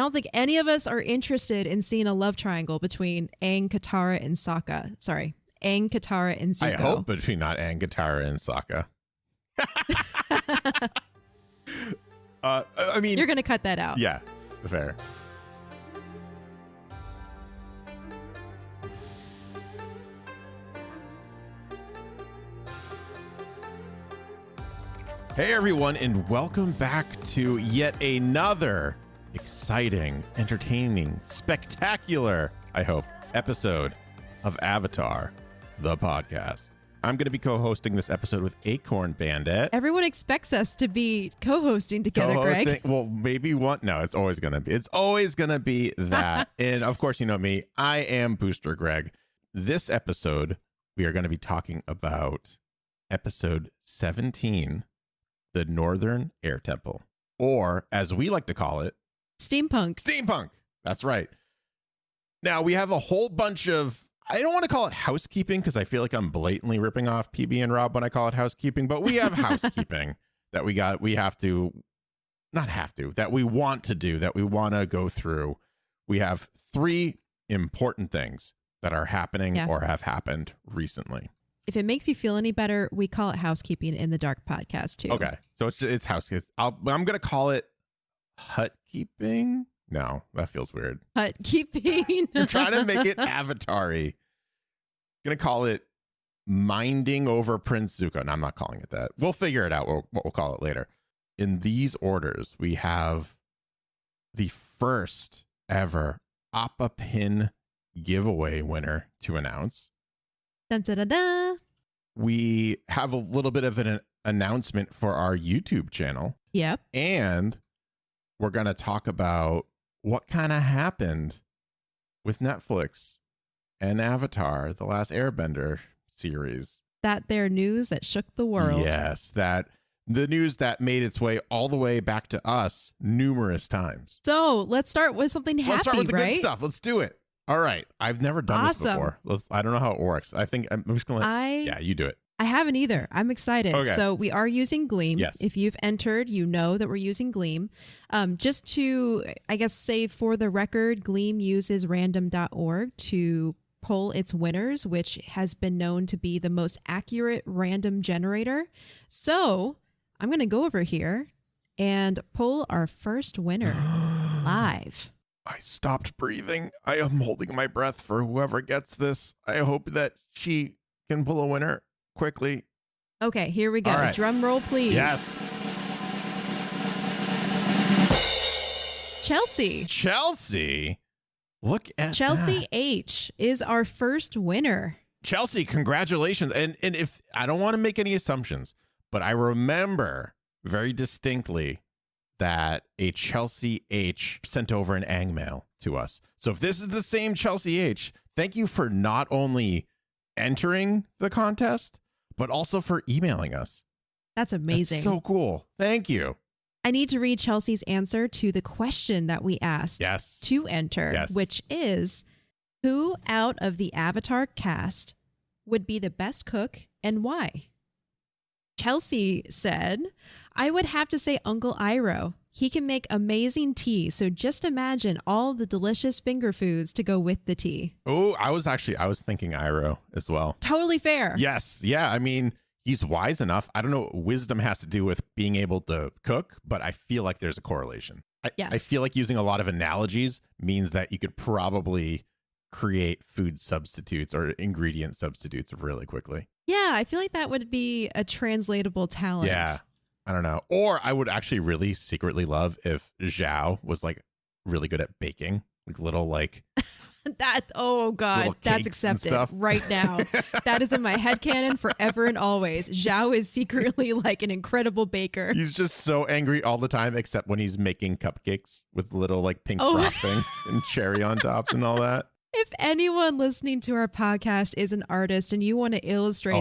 don't think any of us are interested in seeing a love triangle between Aang, Katara, and Sokka. Sorry, Aang, Katara, and Zuko. I hope between not Aang, Katara, and Sokka. I mean, you're going to cut that out. Yeah, fair. Hey everyone, and welcome back to yet another exciting, entertaining, spectacular, I hope, episode of Avatar, the podcast. I'm going to be co-hosting this episode with Acorn Bandit. Everyone expects us to be co-hosting together, Greg. Well, maybe one. No, it's always going to be. It's always going to be that. And of course, you know me. I am Booster Greg. This episode, we are going to be talking about episode 17, the Northern Air Temple, or as we like to call it, Steampunk. That's right. Now, we have a whole bunch of, I don't want to call it housekeeping because I feel like I'm blatantly ripping off PB and Rob when I call it housekeeping, but we have housekeeping that we want to do, that we want to go through. We have 3 important things that are happening or have happened recently. If it makes you feel any better, we call it housekeeping in the Dark podcast too. Okay. So it's housekeeping. I'm going to call it hut-keeping. No, that feels weird. Hut-keeping. You're trying to make it Avatar-y. Going to call it minding over Prince Zuko. No, I'm not calling it that. We'll figure it out. What we'll call it later. In these orders, we have the first ever Appa Pin giveaway winner to announce. Dun, dun, dun, dun. We have a little bit of an announcement for our YouTube channel. Yep. And we're going to talk about what kind of happened with Netflix and Avatar, The Last Airbender series. That there news that shook the world. Yes, that the news that made its way all the way back to us numerous times. So let's start with something happy, Let's start with the right? good stuff. Let's do it. All right. I've never done this before. I don't know how it works. I think I'm just going to yeah, you do it. I haven't either. I'm excited. Okay. So we are using Gleam. Yes. If you've entered, you know that we're using Gleam. Just to, I guess, say for the record, Gleam uses random.org to pull its winners, which has been known to be the most accurate random generator. So I'm going to go over here and pull our first winner live. I stopped breathing. I am holding my breath for whoever gets this. I hope that she can pull a winner quickly. Okay, here we go. Right. Drum roll, please. Yes. Chelsea. Look at Chelsea that. H is our first winner. Chelsea, congratulations. And if I don't want to make any assumptions, but I remember very distinctly that a Chelsea H sent over an Aang mail to us. So if this is the same Chelsea H, thank you for not only entering the contest, but also for emailing us. That's amazing. That's so cool. Thank you. I need to read Chelsea's answer to the question that we asked to enter, which is, who out of the Avatar cast would be the best cook and why? Chelsea said, I would have to say Uncle Iroh. He can make amazing tea, so just imagine all the delicious finger foods to go with the tea. Oh, I was thinking Iroh as well. Totally fair. Yes. Yeah. I mean, he's wise enough. I don't know what wisdom has to do with being able to cook, but I feel like there's a correlation. I feel like using a lot of analogies means that you could probably create food substitutes or ingredient substitutes really quickly. Yeah, I feel like that would be a translatable talent. Yeah, I don't know. Or I would actually really secretly love if Zhao was like really good at baking, like little like that. Oh God, that's accepted right now. That is in my headcanon forever and always. Zhao is secretly like an incredible baker. He's just so angry all the time, except when he's making cupcakes with little like pink frosting and cherry on top and all that. If anyone listening to our podcast is an artist and you want to illustrate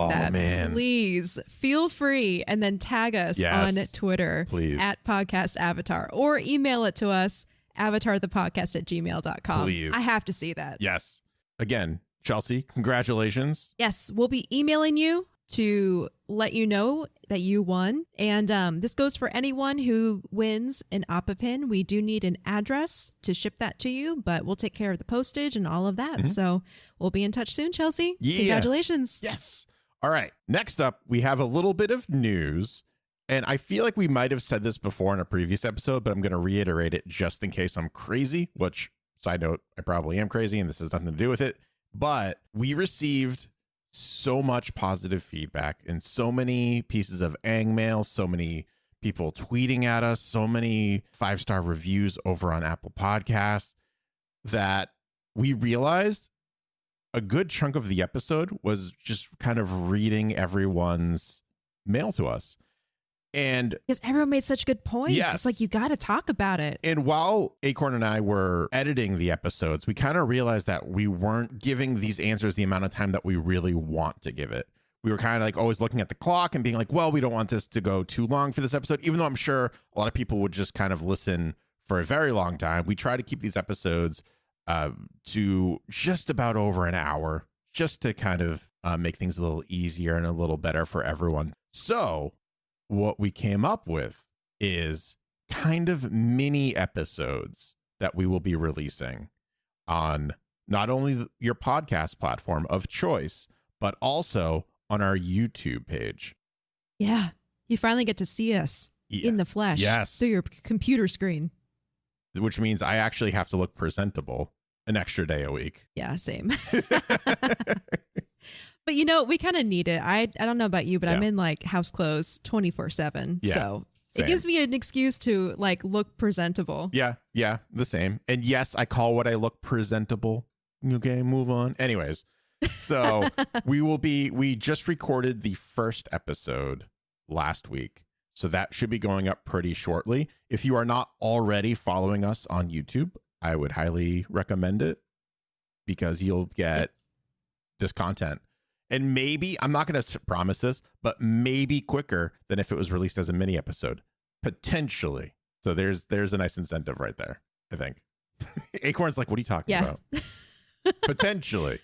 please feel free and then tag us on Twitter at Podcast Avatar or email it to us, avatarthepodcast@gmail.com. Please. I have to see that. Yes. Again, Chelsea, congratulations. Yes, we'll be emailing you to let you know that you won. And this goes for anyone who wins an Appa pin. We do need an address to ship that to you, but we'll take care of the postage and all of that. So we'll be in touch soon, Chelsea. Yeah. Congratulations. Yes. All right. Next up, we have a little bit of news. And I feel like we might have said this before in a previous episode, but I'm going to reiterate it just in case I'm crazy, which, side note, I probably am crazy and this has nothing to do with it. But we received so much positive feedback and so many pieces of Aang mail, so many people tweeting at us, so many 5-star reviews over on Apple Podcasts that we realized a good chunk of the episode was just kind of reading everyone's mail to us. And because everyone made such good points. Yes. It's like, you got to talk about it. And while Acorn and I were editing the episodes, we kind of realized that we weren't giving these answers the amount of time that we really want to give it. We were kind of like always looking at the clock and being like, well, we don't want this to go too long for this episode, even though I'm sure a lot of people would just kind of listen for a very long time. We try to keep these episodes to just about over an hour, just to kind of make things a little easier and a little better for everyone. So what we came up with is kind of mini episodes that we will be releasing on not only your podcast platform of choice, but also on our YouTube page. Yeah. You finally get to see us in the flesh through your computer screen. Which means I actually have to look presentable an extra day a week. Yeah, same. But we kind of need it. I don't know about you, but I'm in like house clothes 24/7. Yeah, so same. It gives me an excuse to like look presentable. Yeah, the same. And yes, I call what I look presentable. Okay, move on. Anyways, so we just recorded the first episode last week. So that should be going up pretty shortly. If you are not already following us on YouTube, I would highly recommend it because you'll get this content. And maybe, I'm not going to promise this, but maybe quicker than if it was released as a mini episode. Potentially. So there's a nice incentive right there, I think. Acorn's like, what are you talking about? Potentially.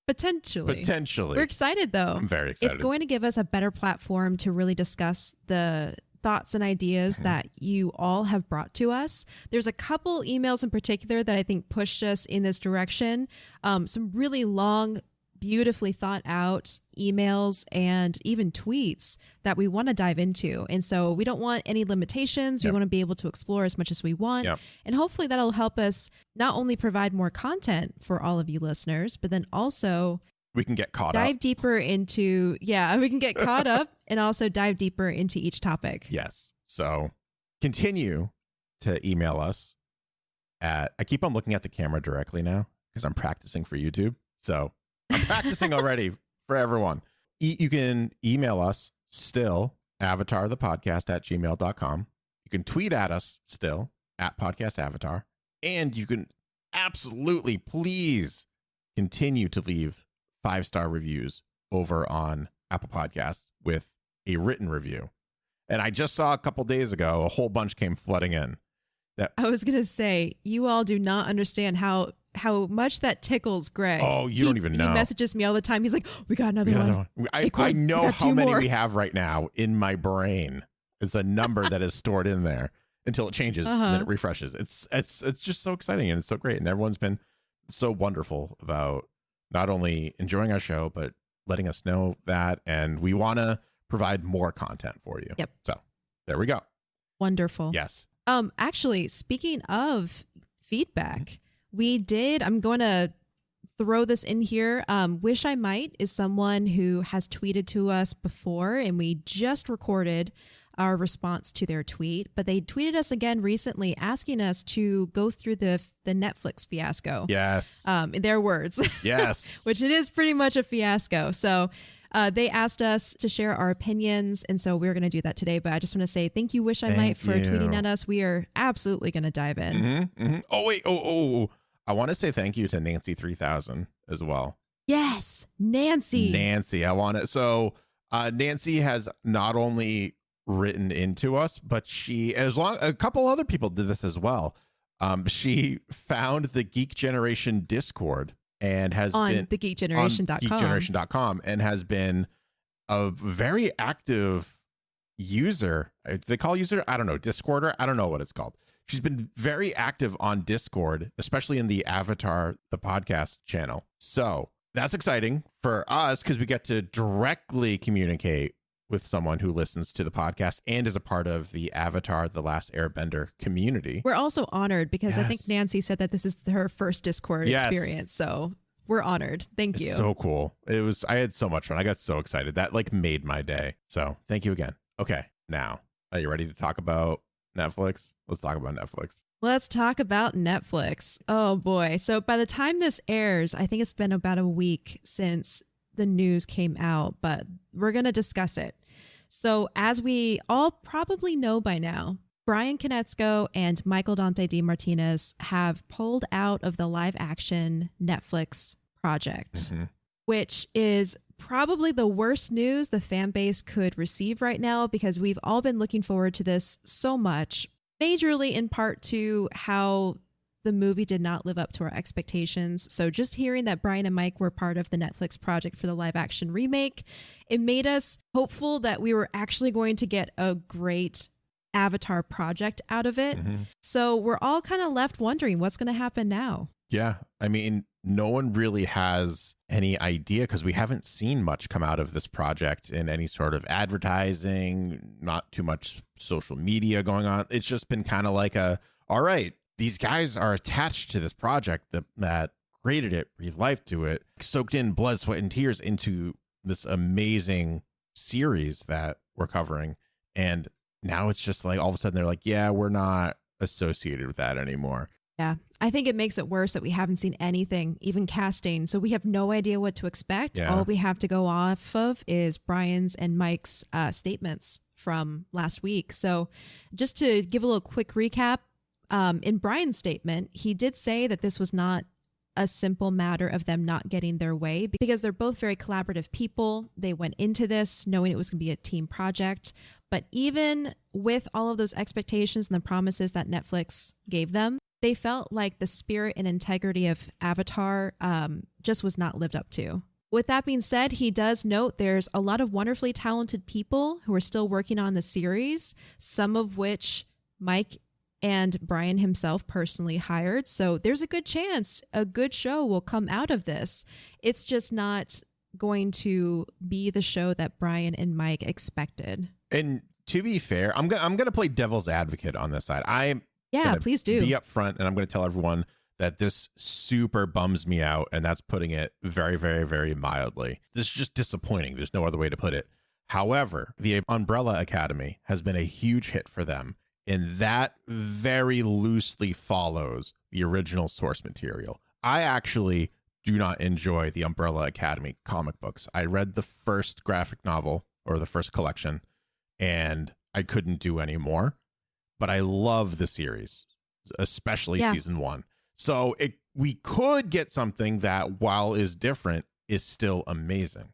We're excited, though. I'm very excited. It's going to give us a better platform to really discuss the thoughts and ideas that you all have brought to us. There's a couple emails in particular that I think pushed us in this direction. Some really long, beautifully thought out emails and even tweets that we want to dive into. And so we don't want any limitations. We want to be able to explore as much as we want. And hopefully that'll help us not only provide more content for all of you listeners, but then also we can get caught dive deeper into, we can get caught up and also dive deeper into each topic. Yes. So continue to email us at, I keep on looking at the camera directly now because I'm practicing for YouTube. So I'm practicing already for everyone. You can email us still, avatarthepodcast@gmail.com. You can tweet at us still, @podcastavatar. And you can absolutely, please continue to leave 5-star reviews over on Apple Podcasts with a written review. And I just saw a couple days ago, a whole bunch came flooding in. I was going to say, you all do not understand how much that tickles Greg. Oh, you don't even know. He messages me all the time. He's like, we got another one. I know how many we have right now in my brain. It's a number that is stored in there until it changes and then it refreshes. It's just so exciting and it's so great. And everyone's been so wonderful about not only enjoying our show, but letting us know that. And we want to provide more content for you. Yep. So there we go. Wonderful. Yes. Actually, speaking of feedback, I'm going to throw this in here. Wish I Might is someone who has tweeted to us before, and we just recorded our response to their tweet, but they tweeted us again recently asking us to go through the Netflix fiasco. Yes. In their words. Yes. Which it is pretty much a fiasco. So they asked us to share our opinions, and so we're going to do that today. But I just want to say thank you, Wish I Might, for tweeting at us. We are absolutely going to dive in. Oh, wait. Oh. I want to say thank you to Nancy 3000 as well. Yes, Nancy. I want it. So Nancy has not only written into us, but a couple other people did this as well. She found the Geek Generation Discord and has been the geekgeneration.com and has been a very active user. They call user, I don't know, Discorder. I don't know what it's called. She's been very active on Discord, especially in the Avatar, the podcast channel. So that's exciting for us because we get to directly communicate with someone who listens to the podcast and is a part of the Avatar, The Last Airbender community. We're also honored because I think Nancy said that this is her first Discord experience. So we're honored. Thank you. So cool. I had so much fun. I got so excited. That like made my day. So thank you again. Okay. Now, are you ready to talk about Netflix? Let's talk about Netflix. Let's talk about Netflix. Oh boy. So by the time this airs, I think it's been about a week since the news came out, but we're going to discuss it. So as we all probably know by now, Bryan Konietzko and Michael Dante DiMartinez have pulled out of the live action Netflix project, which is probably the worst news the fan base could receive right now because we've all been looking forward to this so much, majorly in part to how the movie did not live up to our expectations. So just hearing that Bryan and Mike were part of the Netflix project for the live action remake, it made us hopeful that we were actually going to get a great Avatar project out of it. So we're all kind of left wondering what's going to happen now. Yeah. I mean, no one really has any idea because we haven't seen much come out of this project in any sort of advertising, not too much social media going on. It's just been kind of like all right, these guys are attached to this project that created it, breathed life to it, soaked in blood, sweat, and tears into this amazing series that we're covering. And now it's just like all of a sudden they're like, yeah, we're not associated with that anymore. Yeah, I think it makes it worse that we haven't seen anything, even casting. So we have no idea what to expect. Yeah. All we have to go off of is Bryan's and Mike's statements from last week. So just to give a little quick recap, in Bryan's statement, he did say that this was not a simple matter of them not getting their way because they're both very collaborative people. They went into this knowing it was going to be a team project. But even with all of those expectations and the promises that Netflix gave them, they felt like the spirit and integrity of Avatar just was not lived up to. With that being said, he does note there's a lot of wonderfully talented people who are still working on the series, some of which Mike and Bryan himself personally hired. So there's a good chance a good show will come out of this. It's just not going to be the show that Bryan and Mike expected. And to be fair, I'm gonna play devil's advocate on this side. Please do. Be upfront, and I'm going to tell everyone that this super bums me out, and that's putting it very, very, very mildly. This is just disappointing. There's no other way to put it. However, the Umbrella Academy has been a huge hit for them, and that very loosely follows the original source material. I actually do not enjoy the Umbrella Academy comic books. I read the first graphic novel, or the first collection, and I couldn't do any more. But I love the series, especially season 1. So we could get something that, while is different, is still amazing.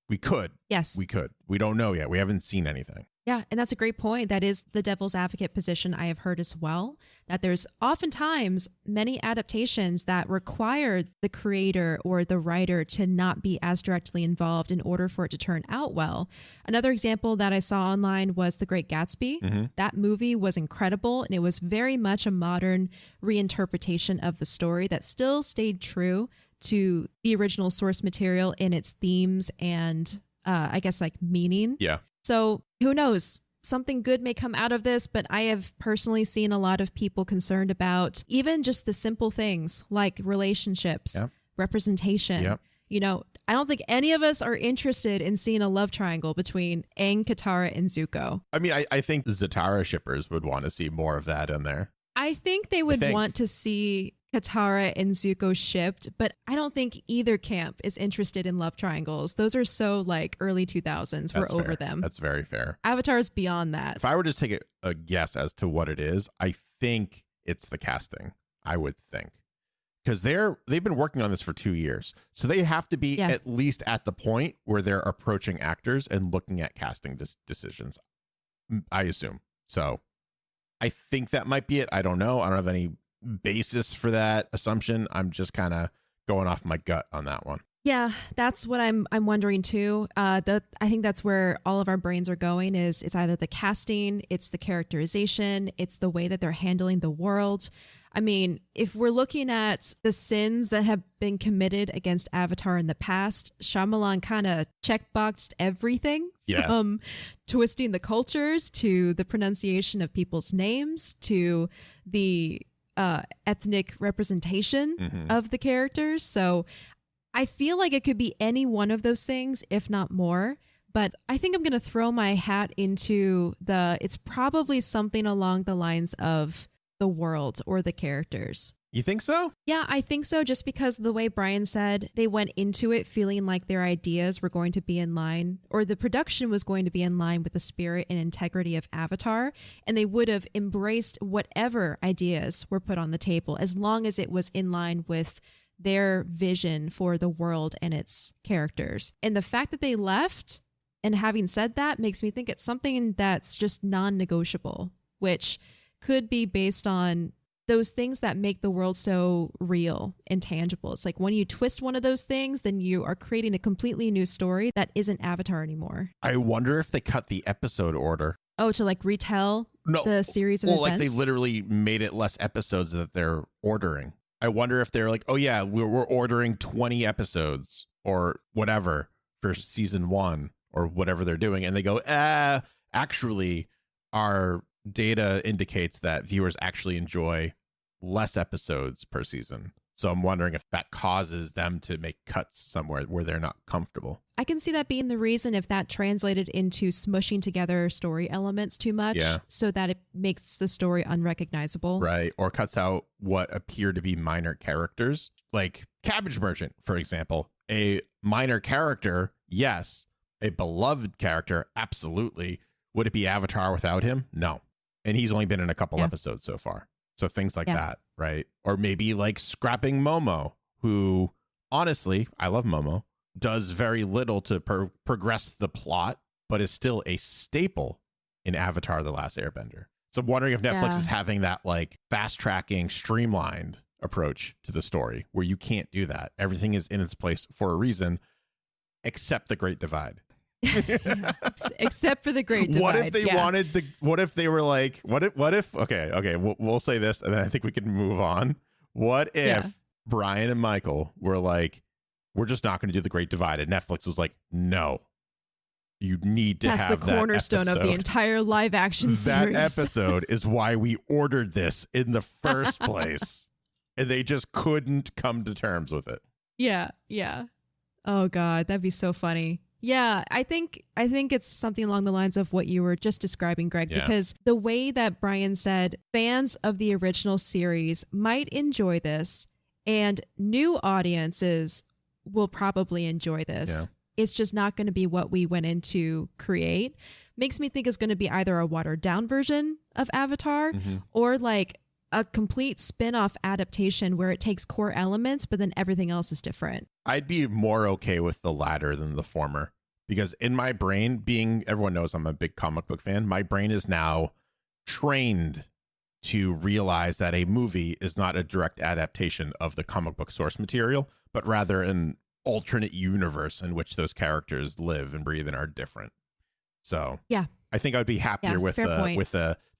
We could. Yes. We could. We don't know yet. We haven't seen anything. Yeah, and that's a great point. That is the devil's advocate position I have heard as well, that there's oftentimes many adaptations that require the creator or the writer to not be as directly involved in order for it to turn out well. Another example that I saw online was The Great Gatsby. That movie was incredible, and it was very much a modern reinterpretation of the story that still stayed true to the original source material in its themes and I guess like meaning. Yeah. So who knows? Something good may come out of this, but I have personally seen a lot of people concerned about even just the simple things like relationships, representation. You know, I don't think any of us are interested in seeing a love triangle between Aang, Katara, and Zuko. I mean, I think the Zatara shippers would want to see more of that in there. I think they would want to see Katara and Zuko shipped, but I don't think either camp is interested in love triangles. Those are so like early 2000s. We're over them. That's very fair. Avatar is beyond that. If I were to take a guess as to what it is, I think it's the casting. I would think. Because they've been working on this for 2 years. So they have to be at least at the point where they're approaching actors and looking at casting decisions, I assume. So I think that might be it. I don't know. I don't have any basis for that assumption. I'm just kind of going off my gut on that one. Yeah, that's what I'm wondering too. I think that's where all of our brains are going. Is it's either the casting, it's the characterization, it's the way that they're handling the world. I mean, if we're looking at the sins that have been committed against Avatar in the past, Shyamalan kind of checkboxed everything from twisting the cultures to the pronunciation of people's names to the ethnic representation of the characters. So I feel like it could be any one of those things, if not more. But I think I'm going to throw my hat into it's probably something along the lines of the world or the characters. You think so? Yeah, I think so. Just because the way Brian said, they went into it feeling like their ideas were going to be in line, or the production was going to be in line with the spirit and integrity of Avatar. And they would have embraced whatever ideas were put on the table as long as it was in line with their vision for the world and its characters. And the fact that they left, and having said that, makes me think it's something that's just non-negotiable, which could be based on those things that make the world so real and tangible. It's like when you twist one of those things, then you are creating a completely new story that isn't Avatar anymore. I wonder if they cut the episode order. Oh, to like retell the series of events? Like they literally made it less episodes that they're ordering. I wonder if they're like, oh yeah, we're ordering 20 episodes or whatever for season 1 or whatever they're doing. And they go, actually, our data indicates that viewers actually enjoy less episodes per season. So I'm wondering if that causes them to make cuts somewhere where they're not comfortable. I can see that being the reason if that translated into smushing together story elements too much so that it makes the story unrecognizable. Right. Or cuts out what appear to be minor characters. Like Cabbage Merchant, for example. A minor character, yes. A beloved character, absolutely. Would it be Avatar without him? No. And he's only been in a couple episodes so far. So things like that, right? Or maybe like scrapping Momo, who honestly, I love Momo, does very little to progress the plot, but is still a staple in Avatar: The Last Airbender. So I'm wondering if Netflix is having that like fast tracking, streamlined approach to the story where you can't do that. Everything is in its place for a reason, except the Great Divide. Except for the Great Divide. What if they wanted what if they were like, what if okay, we'll say this and then I think we can move on. What if Brian and Michael were like, we're just not going to do the Great Divide, and Netflix was like, no, you need to have the cornerstone of the entire live action series. That episode is why we ordered this in the first place. And they just couldn't come to terms with it. Yeah. Oh God, that'd be so funny. Yeah, I think it's something along the lines of what you were just describing, Greg, because the way that Brian said fans of the original series might enjoy this and new audiences will probably enjoy this. Yeah. It's just not going to be what we went in to create. Makes me think it's going to be either a watered down version of Avatar or like a complete spin-off adaptation where it takes core elements, but then everything else is different. I'd be more okay with the latter than the former, because in my brain, everyone knows I'm a big comic book fan, my brain is now trained to realize that a movie is not a direct adaptation of the comic book source material, but rather an alternate universe in which those characters live and breathe and are different. So yeah, I think I would be happier with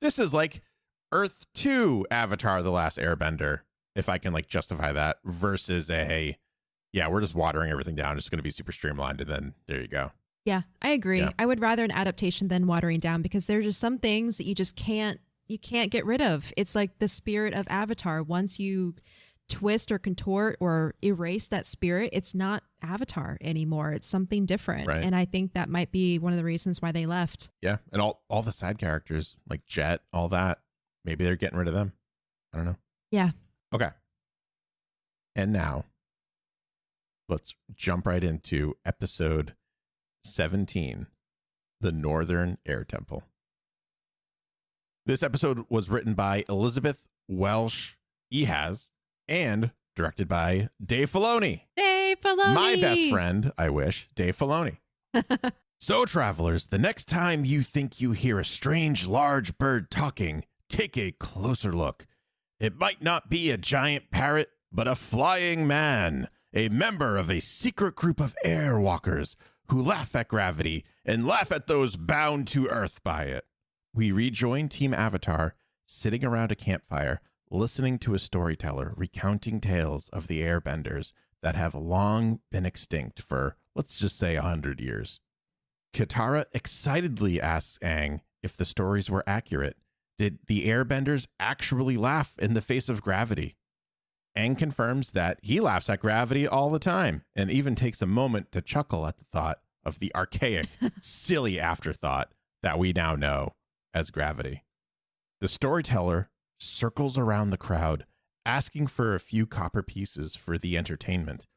this is like Earth 2 Avatar: The Last Airbender, if I can like justify that, versus we're just watering everything down. It's going to be super streamlined, and then there you go. Yeah, I agree. Yeah. I would rather an adaptation than watering down, because there's just some things that you just can't get rid of. It's like the spirit of Avatar. Once you twist or contort or erase that spirit, it's not Avatar anymore. It's something different. Right. And I think that might be one of the reasons why they left. Yeah, and all the side characters like Jet, all that. Maybe they're getting rid of them. I don't know. Yeah. Okay. And now, let's jump right into episode 17, The Northern Air Temple. This episode was written by Elizabeth Welsh Ehas and directed by Dave Filoni. Dave Filoni! My best friend, I wish, Dave Filoni. So, travelers, the next time you think you hear a strange large bird talking, take a closer look. It might not be a giant parrot, but a flying man. a member of a secret group of airwalkers who laugh at gravity and laugh at those bound to Earth by it. We rejoin Team Avatar, sitting around a campfire, listening to a storyteller recounting tales of the airbenders that have long been extinct for, let's just say, 100 years. Katara excitedly asks Aang if the stories were accurate. Did the airbenders actually laugh in the face of gravity? Aang confirms that he laughs at gravity all the time and even takes a moment to chuckle at the thought of the archaic, silly afterthought that we now know as gravity. The storyteller circles around the crowd, asking for a few copper pieces for the entertainment.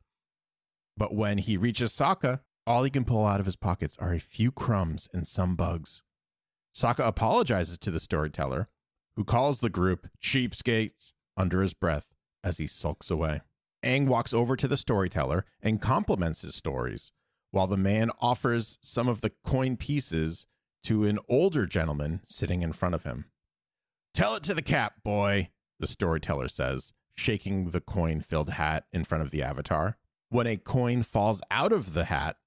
But when he reaches Sokka, all he can pull out of his pockets are a few crumbs and some bugs. Sokka apologizes to the storyteller, who calls the group cheapskates under his breath as he sulks away. Aang walks over to the storyteller and compliments his stories, while the man offers some of the coin pieces to an older gentleman sitting in front of him. "Tell it to the cap, boy," the storyteller says, shaking the coin-filled hat in front of the Avatar. When a coin falls out of the hat,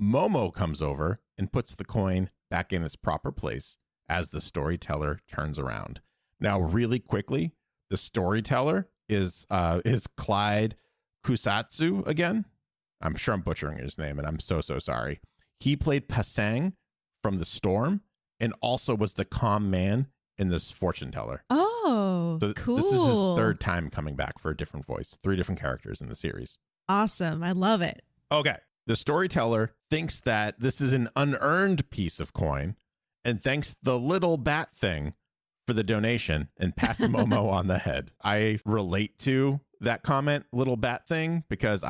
Momo comes over and puts the coin back in its proper place as the storyteller turns around. Now, really quickly, the storyteller is Clyde Kusatsu again. I'm sure I'm butchering his name, and I'm so sorry. He played Pasang from The Storm and also was the calm man in this fortune teller. Oh, so cool. This is his third time coming back for a different voice. 3 different characters in the series. Awesome. I love it. Okay. The storyteller thinks that this is an unearned piece of coin and thanks the little bat thing for the donation and pats Momo on the head. I relate to that comment, little bat thing, because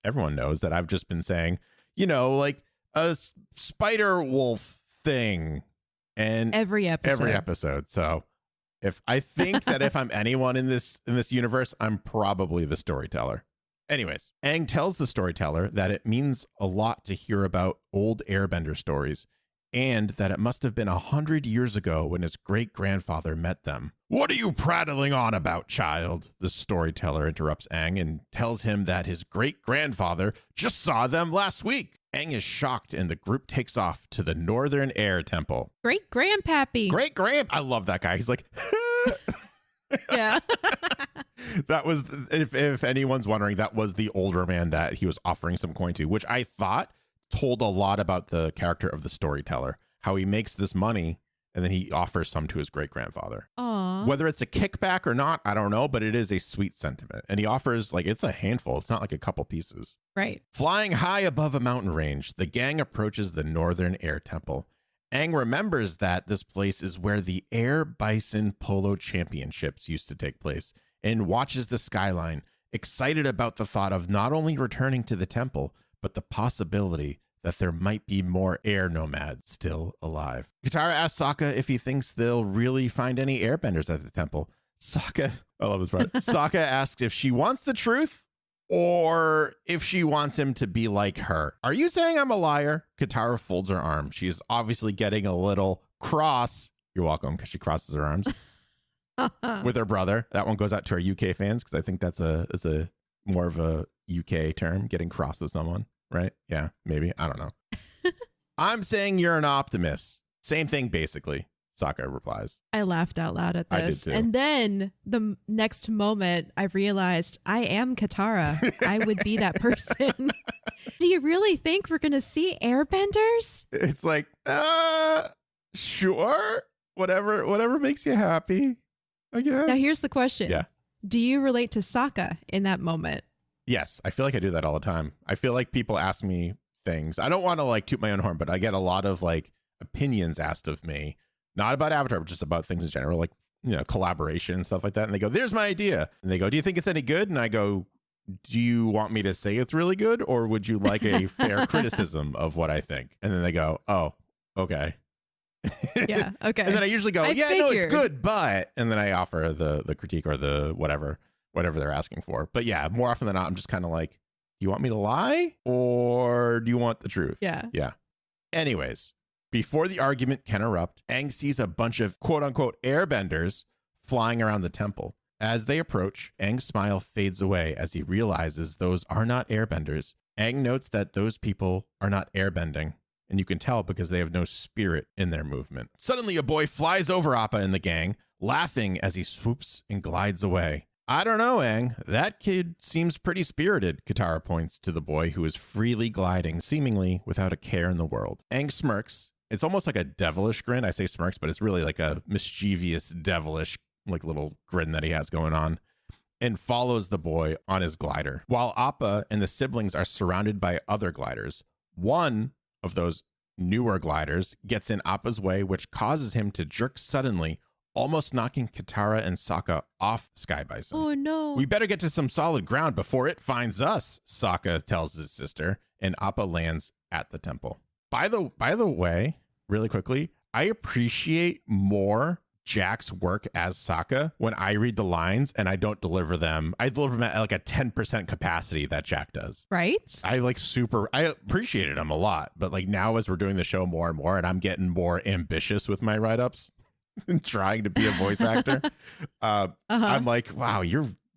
everyone knows that I've just been saying, like a spider wolf thing. And every episode. So if I'm anyone in this universe, I'm probably the storyteller. Anyways, Aang tells the storyteller that it means a lot to hear about old airbender stories and that it must have been 100 years ago when his great-grandfather met them. "What are you prattling on about, child?" the storyteller interrupts Aang and tells him that his great-grandfather just saw them last week. Aang is shocked and the group takes off to the Northern Air Temple. Great-grandpappy. I love that guy. He's like, yeah. That was, if anyone's wondering, that was the older man that he was offering some coin to, which I thought told a lot about the character of the storyteller, how he makes this money and then he offers some to his great-grandfather. Aww. Whether it's a kickback or not, I don't know, but it is a sweet sentiment. And he offers, it's a handful. It's not like a couple pieces. Right. Flying high above a mountain range, the gang approaches the Northern Air Temple. Aang remembers that this place is where the Air Bison Polo Championships used to take place and watches the skyline, excited about the thought of not only returning to the temple, but the possibility that there might be more air nomads still alive. Katara asks Sokka if he thinks they'll really find any airbenders at the temple. I love this part. Sokka asks if she wants the truth or if she wants him to be like her. "Are you saying I'm a liar?" Katara folds her arm. She is obviously getting a little cross. You're welcome, because she crosses her arms with her brother. That one goes out to our UK fans, because I think that's a more of a UK term, getting cross with someone. Right? Yeah, maybe. I don't know. "I'm saying you're an optimist. Same thing, basically," Sokka replies. I laughed out loud at this. I did too. And then the next moment, I realized I am Katara. I would be that person. Do you really think we're going to see airbenders? It's like, sure. Whatever makes you happy, I guess. Now, here's the question. Yeah. Do you relate to Sokka in that moment? Yes, I feel like I do that all the time. I feel like people ask me things. I don't want to toot my own horn, but I get a lot of opinions asked of me, not about Avatar, but just about things in general, collaboration and stuff like that. And they go, "There's my idea." And they go, "Do you think it's any good?" And I go, "Do you want me to say it's really good, or would you like a fair criticism of what I think?" And then they go, "Oh, okay." Yeah, okay. And then I usually go, no, it's good, but, and then I offer the critique or the whatever they're asking for. But yeah, more often than not, I'm just kind of like, "Do you want me to lie or do you want the truth?" Yeah. Yeah. Anyways, before the argument can erupt, Aang sees a bunch of quote unquote airbenders flying around the temple. As they approach, Aang's smile fades away as he realizes those are not airbenders. Aang notes that those people are not airbending, and you can tell because they have no spirit in their movement. Suddenly, a boy flies over Appa and the gang, laughing as he swoops and glides away. I don't know, Aang. That kid seems pretty spirited, Katara points to the boy who is freely gliding, seemingly without a care in the world. Aang smirks. It's almost like a devilish grin. I say smirks, but it's really like a mischievous, devilish, like little grin that he has going on, and follows the boy on his glider. While Appa and the siblings are surrounded by other gliders, one of those newer gliders gets in Appa's way, which causes him to jerk suddenly, almost knocking Katara and Sokka off Sky Bison. Oh, no. We better get to some solid ground before it finds us, Sokka tells his sister, and Appa lands at the temple. By the way, really quickly, I appreciate more Jack's work as Sokka when I read the lines and I don't deliver them. I deliver them at like a 10% capacity that Jack does. Right? I appreciated him a lot, but like now as we're doing the show more and more and I'm getting more ambitious with my write-ups and trying to be a voice actor, I'm like, wow,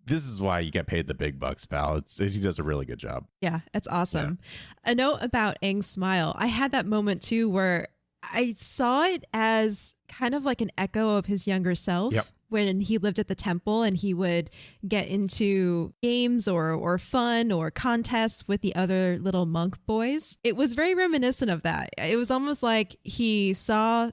this is why you get paid the big bucks, pal. He does a really good job. Yeah, it's awesome. Yeah. A note about Aang's smile. I had that moment too where I saw it as kind of like an echo of his younger self. Yep. When he lived at the temple and he would get into games or fun or contests with the other little monk boys. It was very reminiscent of that. It was almost like he saw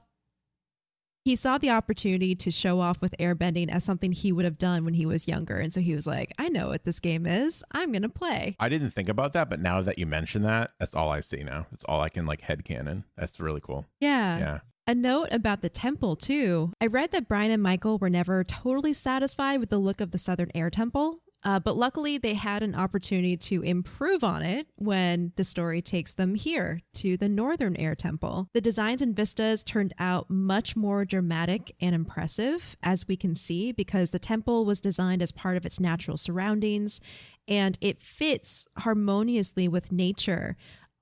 the opportunity to show off with airbending as something he would have done when he was younger. And so he was like, I know what this game is. I'm going to play. I didn't think about that, but now that you mention that, that's all I see now. That's all I can like headcanon. That's really cool. Yeah. Yeah. A note about the temple, too. I read that Brian and Michael were never totally satisfied with the look of the Southern Air Temple, but luckily they had an opportunity to improve on it when the story takes them here to the Northern Air Temple. The designs and vistas turned out much more dramatic and impressive, as we can see, because the temple was designed as part of its natural surroundings, and it fits harmoniously with nature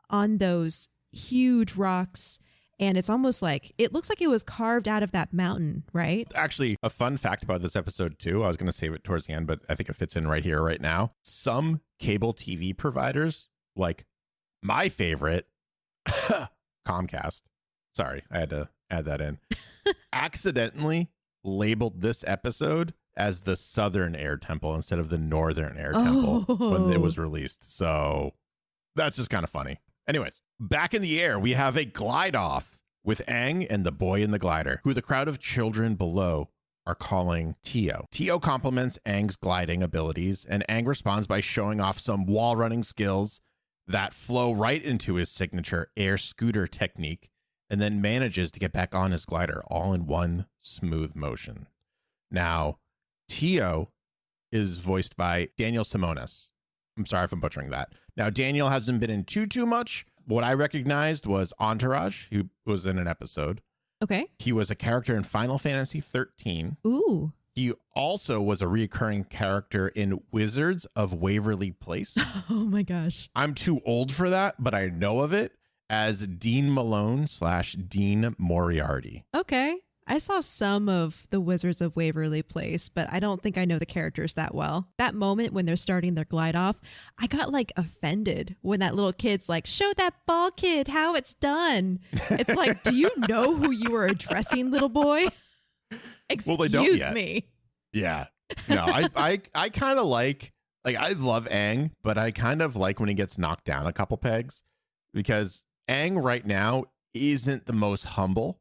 on those huge rocks. And it's almost like, it looks like it was carved out of that mountain, right? Actually, a fun fact about this episode too, I was going to save it towards the end, but I think it fits in right here, right now. Some cable TV providers, like my favorite, Comcast, sorry, I had to add that in, accidentally labeled this episode as the Southern Air Temple instead of the Northern Air Temple when it was released. So that's just kind of funny. Anyways, back in the air, we have a glide off with Aang and the boy in the glider, who the crowd of children below are calling Tio. Tio compliments Aang's gliding abilities, and Aang responds by showing off some wall running skills that flow right into his signature air scooter technique, and then manages to get back on his glider all in one smooth motion. Now, Tio is voiced by Daniel Simonis. I'm sorry if I'm butchering that. Now, Daniel hasn't been in too much. What I recognized was Entourage, who was in an episode. Okay. He was a character in Final Fantasy 13. Ooh. He also was a recurring character in Wizards of Waverly Place. Oh my gosh. I'm too old for that, but I know of it as Dean Malone / Dean Moriarty. Okay. I saw some of the Wizards of Waverly Place, but I don't think I know the characters that well. That moment when they're starting their glide off, I got like offended when that little kid's like, show that ball kid how it's done. It's like, do you know who you are addressing, little boy? Excuse me. Yeah. No, I kind of like I love Aang, but I kind of like when he gets knocked down a couple pegs, because Aang right now isn't the most humble.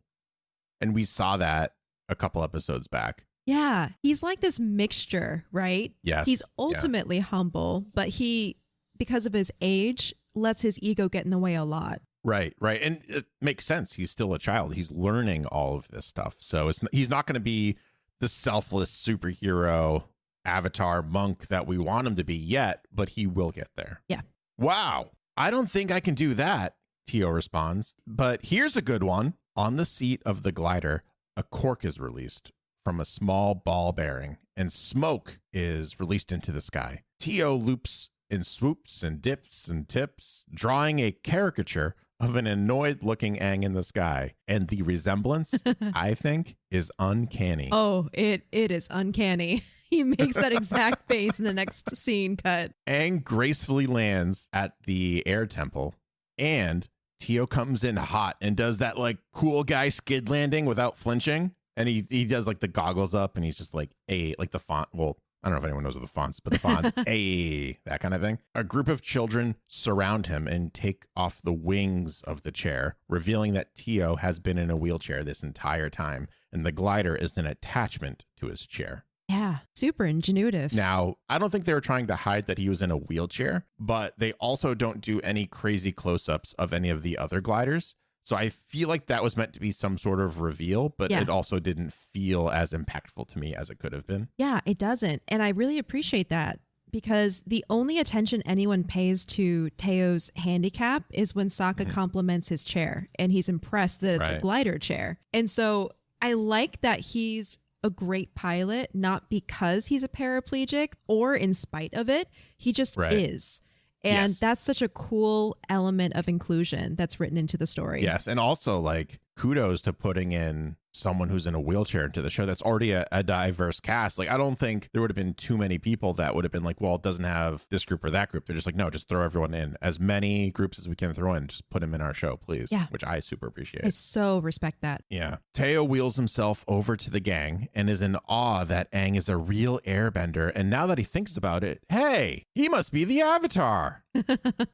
And we saw that a couple episodes back. Yeah. He's like this mixture, right? Yes. He's ultimately humble, but he, because of his age, lets his ego get in the way a lot. Right. And it makes sense. He's still a child. He's learning all of this stuff. So he's not going to be the selfless superhero avatar monk that we want him to be yet, but he will get there. Yeah. Wow. I don't think I can do that, Tio responds. But here's a good one. On the seat of the glider, a cork is released from a small ball bearing, and smoke is released into the sky. Tio loops and swoops and dips and tips, drawing a caricature of an annoyed-looking Aang in the sky. And the resemblance, I think, is uncanny. Oh, it is uncanny. he makes that exact face in the next scene cut. Aang gracefully lands at the air temple, and Teo comes in hot and does that like cool guy skid landing without flinching. And he does like the goggles up, and he's just like like the font. Well, I don't know if anyone knows what the fonts, but the fonts, that kind of thing. A group of children surround him and take off the wings of the chair, revealing that Teo has been in a wheelchair this entire time, and the glider is an attachment to his chair. Yeah, super ingenuitive. Now, I don't think they were trying to hide that he was in a wheelchair, but they also don't do any crazy close-ups of any of the other gliders. So I feel like that was meant to be some sort of reveal, but it also didn't feel as impactful to me as it could have been. Yeah, it doesn't. And I really appreciate that, because the only attention anyone pays to Teo's handicap is when Sokka compliments his chair and he's impressed that it's a glider chair. And so I like that he's a great pilot, not because he's a paraplegic or in spite of it. He just is. And that's such a cool element of inclusion that's written into the story. Yes. And also, like, kudos to putting in someone who's in a wheelchair into the show. That's already a diverse cast. Like, I don't think there would have been too many people that would have been like, well, it doesn't have this group or that group. They're just like, no, just throw everyone in. As many groups as we can throw in, just put them in our show, please. Yeah. Which I super appreciate. I so respect that. Yeah. Teo wheels himself over to the gang and is in awe that Aang is a real airbender. And now that he thinks about it, hey, he must be the Avatar.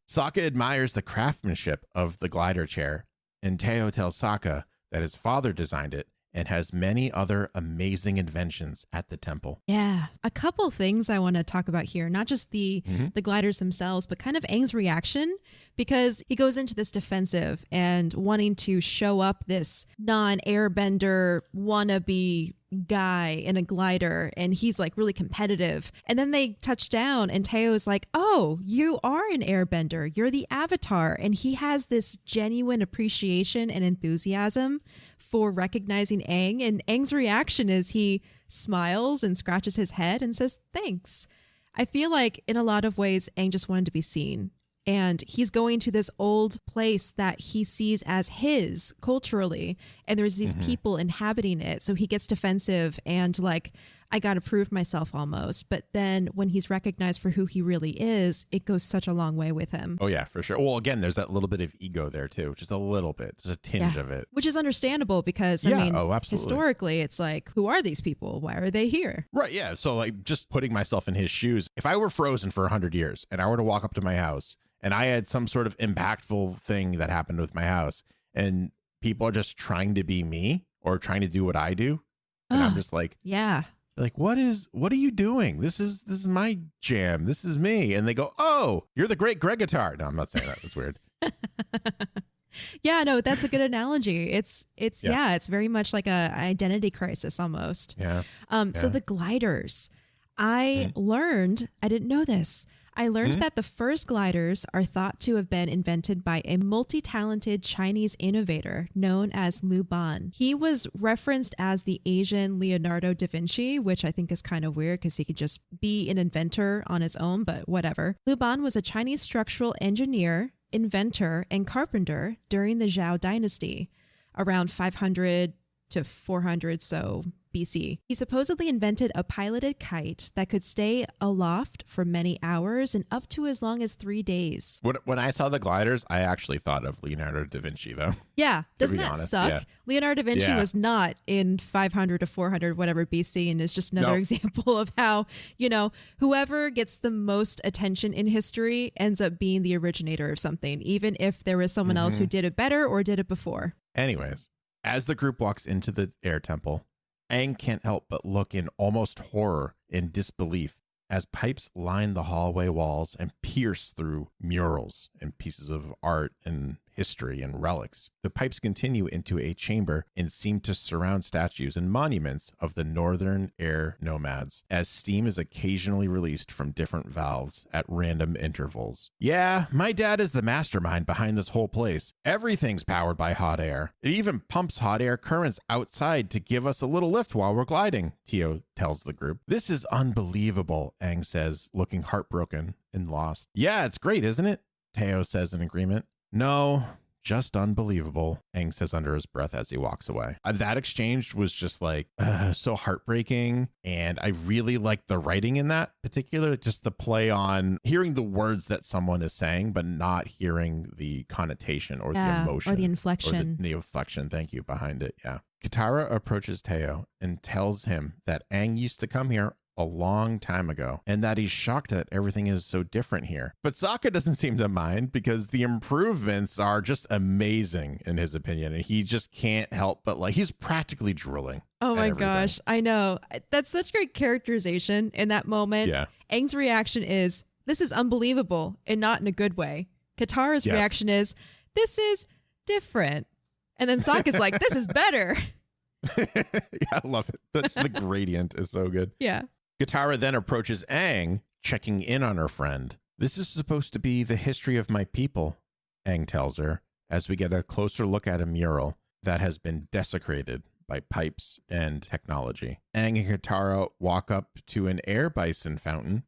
Sokka admires the craftsmanship of the glider chair, and Teo tells Sokka that his father designed it and has many other amazing inventions at the temple. Yeah. A couple things I want to talk about here, not just the gliders themselves, but kind of Aang's reaction, because he goes into this defensive and wanting to show up this non-airbender wannabe guy in a glider, and he's like really competitive. And then they touch down and Teo is like, oh, you are an airbender, you're the Avatar. And he has this genuine appreciation and enthusiasm for recognizing Aang, and Aang's reaction is he smiles and scratches his head and says thanks. I feel like in a lot of ways Aang just wanted to be seen, and he's going to this old place that he sees as his culturally, and there's these people inhabiting it, so he gets defensive and like, I gotta prove myself almost. But then when he's recognized for who he really is, it goes such a long way with him. Oh yeah, for sure. Well, again, there's that little bit of ego there too, just a little bit, just a tinge of it, which is understandable because I mean, historically it's like, who are these people? Why are they here? Right. Yeah. So like, just putting myself in his shoes, if I were frozen for 100 years and I were to walk up to my house and I had some sort of impactful thing that happened with my house, and people are just trying to be me or trying to do what I do, and I'm just like, like, what are you doing? This is my jam. This is me. And they go, oh, you're the great Gregatar. No, I'm not saying that. That's weird. Yeah, no, that's a good analogy. It's very much like a identity crisis almost. Yeah. So the gliders, I learned, I didn't know this. I learned that the first gliders are thought to have been invented by a multi-talented Chinese innovator known as Lu Ban. He was referenced as the Asian Leonardo da Vinci, which I think is kind of weird because he could just be an inventor on his own, but whatever. Lu Ban was a Chinese structural engineer, inventor, and carpenter during the Zhou dynasty, around 500 to 400 BC. He supposedly invented a piloted kite that could stay aloft for many hours and up to as long as 3 days. When I saw the gliders, I actually thought of Leonardo da Vinci, though. Yeah. Doesn't that suck? Yeah. Leonardo da Vinci was not in 500 to 400 whatever BC, and is just another example of how, whoever gets the most attention in history ends up being the originator of something, even if there was someone else who did it better or did it before. Anyways, as the group walks into the air temple, Aang can't help but look in almost horror and disbelief as pipes line the hallway walls and pierce through murals and pieces of art and history and relics. The pipes continue into a chamber and seem to surround statues and monuments of the northern air nomads, as steam is occasionally released from different valves at random intervals. Yeah, my dad is the mastermind behind this whole place. Everything's powered by hot air. It even pumps hot air currents outside to give us a little lift while we're gliding, Teo tells the group. This is unbelievable, Aang says, looking heartbroken and lost. Yeah, it's great, isn't it? Teo says in agreement. No, just unbelievable, Aang says under his breath as he walks away. That exchange was just like so heartbreaking. And I really like the writing in that particular, just the play on hearing the words that someone is saying, but not hearing the connotation or the emotion. Or the inflection. Or the inflection, thank you, behind it. Yeah. Katara approaches Teo and tells him that Aang used to come here a long time ago and that he's shocked that everything is so different here. But Sokka doesn't seem to mind because the improvements are just amazing in his opinion, and he just can't help but like he's practically drooling. Oh my gosh, I know. That's such great characterization in that moment. Yeah. Aang's reaction is, this is unbelievable, and not in a good way. Katara's reaction is, this is different. And then Sokka's like, this is better. Yeah, I love it. The gradient is so good. Yeah. Katara then approaches Aang, checking in on her friend. This is supposed to be the history of my people, Aang tells her, as we get a closer look at a mural that has been desecrated by pipes and technology. Aang and Katara walk up to an air bison fountain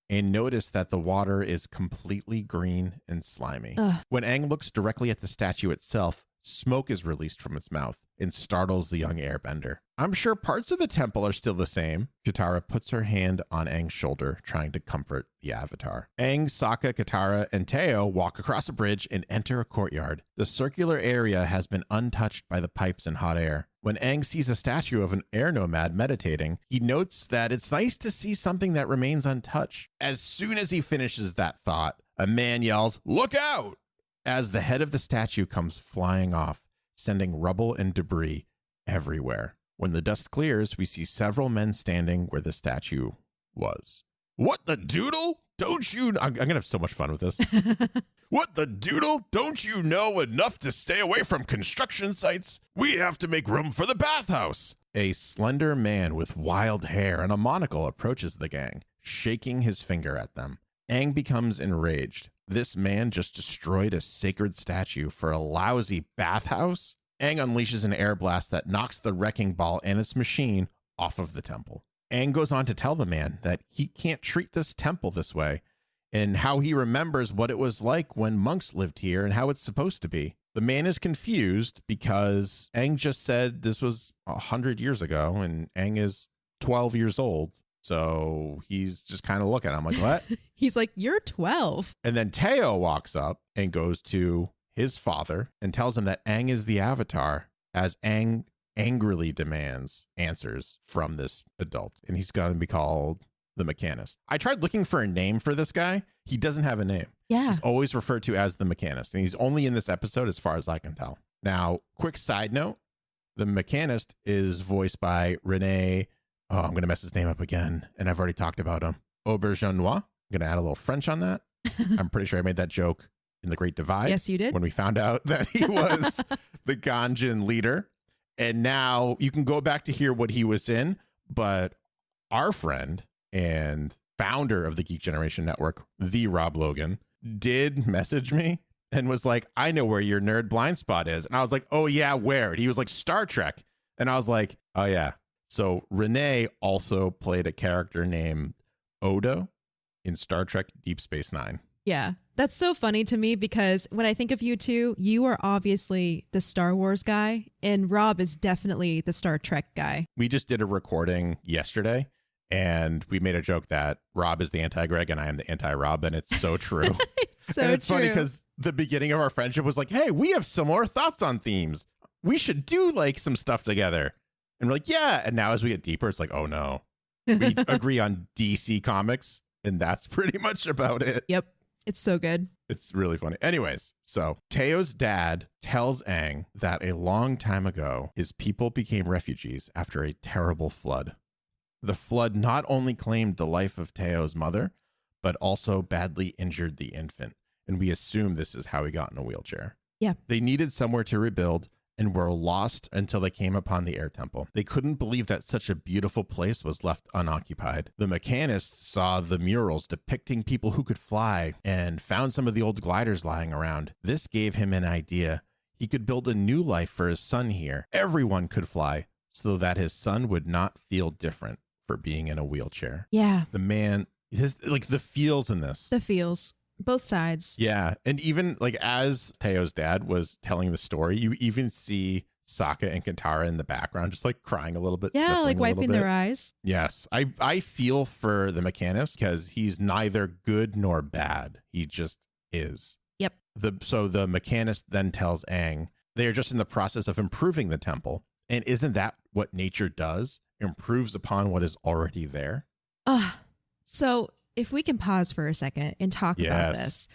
and notice that the water is completely green and slimy. When Aang looks directly at the statue itself, smoke is released from its mouth and startles the young airbender. I'm sure parts of the temple are still the same. Katara puts her hand on Aang's shoulder, trying to comfort the Avatar. Aang, Sokka, Katara, and Teo walk across a bridge and enter a courtyard. The circular area has been untouched by the pipes and hot air. When Aang sees a statue of an air nomad meditating, he notes that it's nice to see something that remains untouched. As soon as he finishes that thought, a man yells, "Look out!" as the head of the statue comes flying off, sending rubble and debris everywhere. When the dust clears, we see several men standing where the statue was. What the doodle? Don't you... I'm going to have so much fun with this. What the doodle? Don't you know enough to stay away from construction sites? We have to make room for the bathhouse. A slender man with wild hair and a monocle approaches the gang, shaking his finger at them. Aang becomes enraged. This man just destroyed a sacred statue for a lousy bathhouse? Aang unleashes an air blast that knocks the wrecking ball and its machine off of the temple. Aang goes on to tell the man that he can't treat this temple this way, and how he remembers what it was like when monks lived here and how it's supposed to be. The man is confused because Aang just said this was 100 years ago, and Aang is 12 years old. So he's just kind of looking. I'm like, what? He's like, you're 12. And then Teo walks up and goes to his father and tells him that Aang is the Avatar, as Aang angrily demands answers from this adult. And he's going to be called the Mechanist. I tried looking for a name for this guy. He doesn't have a name. Yeah. He's always referred to as the Mechanist. And he's only in this episode as far as I can tell. Now, quick side note. The Mechanist is voiced by Rene... Oh, I'm going to mess his name up again. And I've already talked about him. Aubergenois. I'm going to add a little French on that. I'm pretty sure I made that joke in The Great Divide. Yes, you did. When we found out that he was the Ganjin leader. And now you can go back to hear what he was in. But our friend and founder of the Geek Generation Network, the Rob Logan, did message me and was like, I know where your nerd blind spot is. And I was like, oh, yeah, where? And he was like, Star Trek. And I was like, oh, yeah. So Renee also played a character named Odo in Star Trek Deep Space Nine. Yeah, that's so funny to me because when I think of you two, you are obviously the Star Wars guy and Rob is definitely the Star Trek guy. We just did a recording yesterday and we made a joke that Rob is the anti-Greg and I am the anti-Rob, and it's so true. It's so and it's true. funny because the beginning of our friendship was like, hey, we have similar thoughts on themes. We should do like some stuff together. And we're like, yeah. And now as we get deeper, it's like, oh no, we agree on DC comics. And that's pretty much about it. Yep. It's so good. It's really funny. Anyways, so Teo's dad tells Aang that a long time ago, his people became refugees after a terrible flood. The flood not only claimed the life of Teo's mother, but also badly injured the infant. And we assume this is how he got in a wheelchair. Yeah. They needed somewhere to rebuild and were lost until they came upon the air temple. They couldn't believe that such a beautiful place was left unoccupied. The Mechanist saw the murals depicting people who could fly and found some of the old gliders lying around. This gave him an idea. He could build a new life for his son here. Everyone could fly so that his son would not feel different for being in a wheelchair. Yeah. The man, like the feels in this. The feels. Both sides. Yeah. And even like as Teo's dad was telling the story, you even see Sokka and Katara in the background, just like crying a little bit. Yeah, like wiping their eyes. Yes. I feel for the mechanist because he's neither good nor bad. He just is. Yep. So the mechanist then tells Aang they are just in the process of improving the temple. And isn't that what nature does? Improves upon what is already there? So if we can pause for a second and talk about this.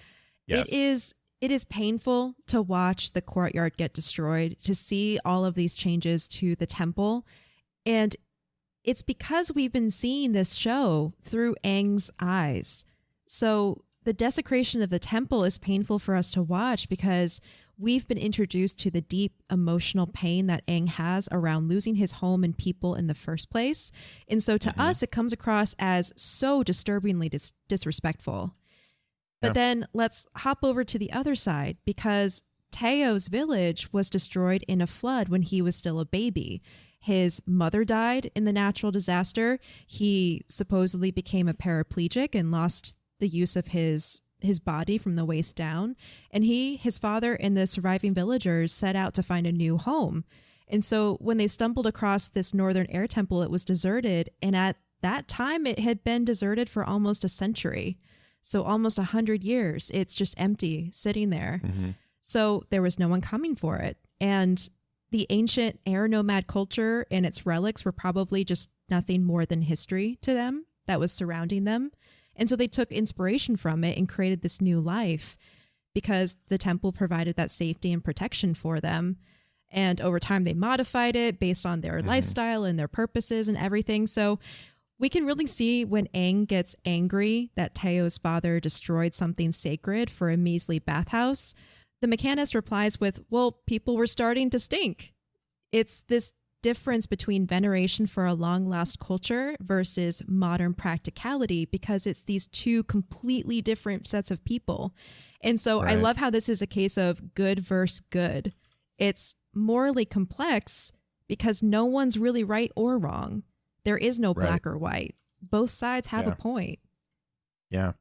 Yes. It is painful to watch the courtyard get destroyed, to see all of these changes to the temple. And it's because we've been seeing this show through Aang's eyes. So the desecration of the temple is painful for us to watch because we've been introduced to the deep emotional pain that Aang has around losing his home and people in the first place. And so to us, it comes across as so disturbingly disrespectful. But then let's hop over to the other side, because Teo's village was destroyed in a flood when he was still a baby. His mother died in the natural disaster. He supposedly became a paraplegic and lost the use of his body from the waist down. And his father and the surviving villagers set out to find a new home. And so when they stumbled across this northern air temple, it was deserted. And at that time, it had been deserted for almost a century. So almost 100 years, it's just empty, sitting there. So there was no one coming for it. And the ancient air nomad culture and its relics were probably just nothing more than history to them that was surrounding them. And so they took inspiration from it and created this new life because the temple provided that safety and protection for them. And over time, they modified it based on their lifestyle and their purposes and everything. So we can really see when Aang gets angry that Teo's father destroyed something sacred for a measly bathhouse. The mechanist replies with, well, people were starting to stink. It's this difference between veneration for a long lost culture versus modern practicality, because it's these two completely different sets of people. And so I love how this is a case of good versus good. It's morally complex because no one's really right or wrong. There is no black or white. Both sides have a point. Yeah.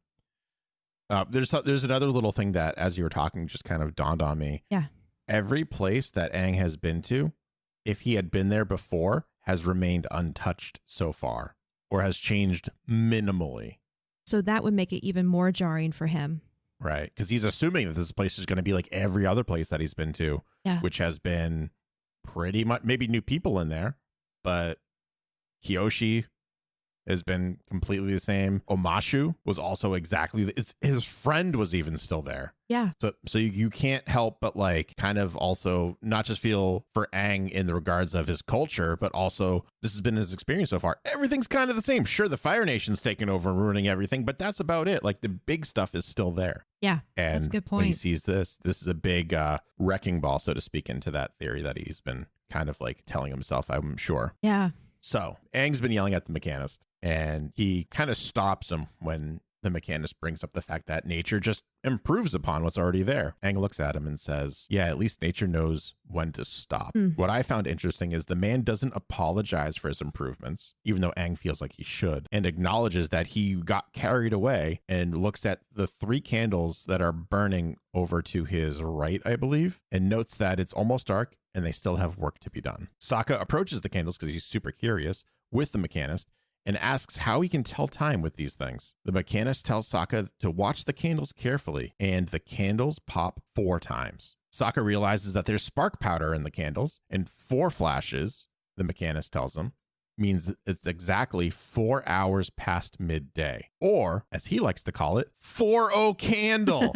There's another little thing that, as you were talking, just kind of dawned on me. Yeah. Every place that Aang has been to, if he had been there before, has remained untouched so far, or has changed minimally. So that would make it even more jarring for him. Right. Because he's assuming that this place is going to be like every other place that he's been to, which has been pretty much, maybe new people in there, but Kyoshi has been completely the same. Omashu was also exactly, his friend was even still there. Yeah. So you can't help but like kind of also not just feel for Aang in the regards of his culture, but also this has been his experience so far. Everything's kind of the same. Sure, the Fire Nation's taken over and ruining everything, but that's about it. Like the big stuff is still there. Yeah. And that's a good point. When he sees this is a big wrecking ball, so to speak, into that theory that he's been kind of like telling himself, I'm sure. Yeah. So Aang's been yelling at the mechanist, and he kind of stops him when the mechanist brings up the fact that nature just improves upon what's already there. Aang looks at him and says, yeah, at least nature knows when to stop. What I found interesting is the man doesn't apologize for his improvements, even though Aang feels like he should, and acknowledges that he got carried away, and looks at the 3 candles that are burning over to his right, I believe, and notes that it's almost dark and they still have work to be done. Sokka approaches the candles because he's super curious with the mechanist and asks how he can tell time with these things. The mechanist tells Sokka to watch the candles carefully, and the candles pop 4 times. Sokka realizes that there's spark powder in the candles, and 4 flashes, the mechanist tells him, means it's exactly 4 hours past midday. Or, as he likes to call it, 4-0 candle.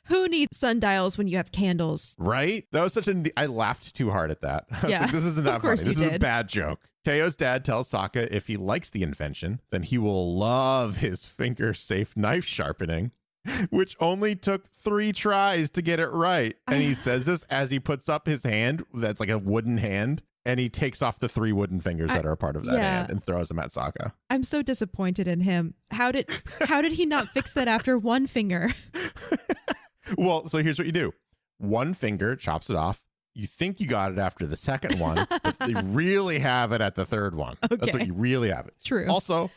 Who needs sundials when you have candles? Right? That was I laughed too hard at that. I was Yeah. like, this isn't that Of course funny. you This is did. a bad joke. Teo's dad tells Sokka if he likes the invention, then he will love his finger-safe knife sharpening, which only took 3 tries to get it right. And he says this as he puts up his hand, that's like a wooden hand, and he takes off the 3 wooden fingers that are a part of that hand and throws them at Sokka. I'm so disappointed in him. How did he not fix that after 1 finger? Well, so here's what you do. 1 finger, chops it off. You think you got it after the second one, but you really have it at the 3rd one. Okay. That's what you really have it. True. Also,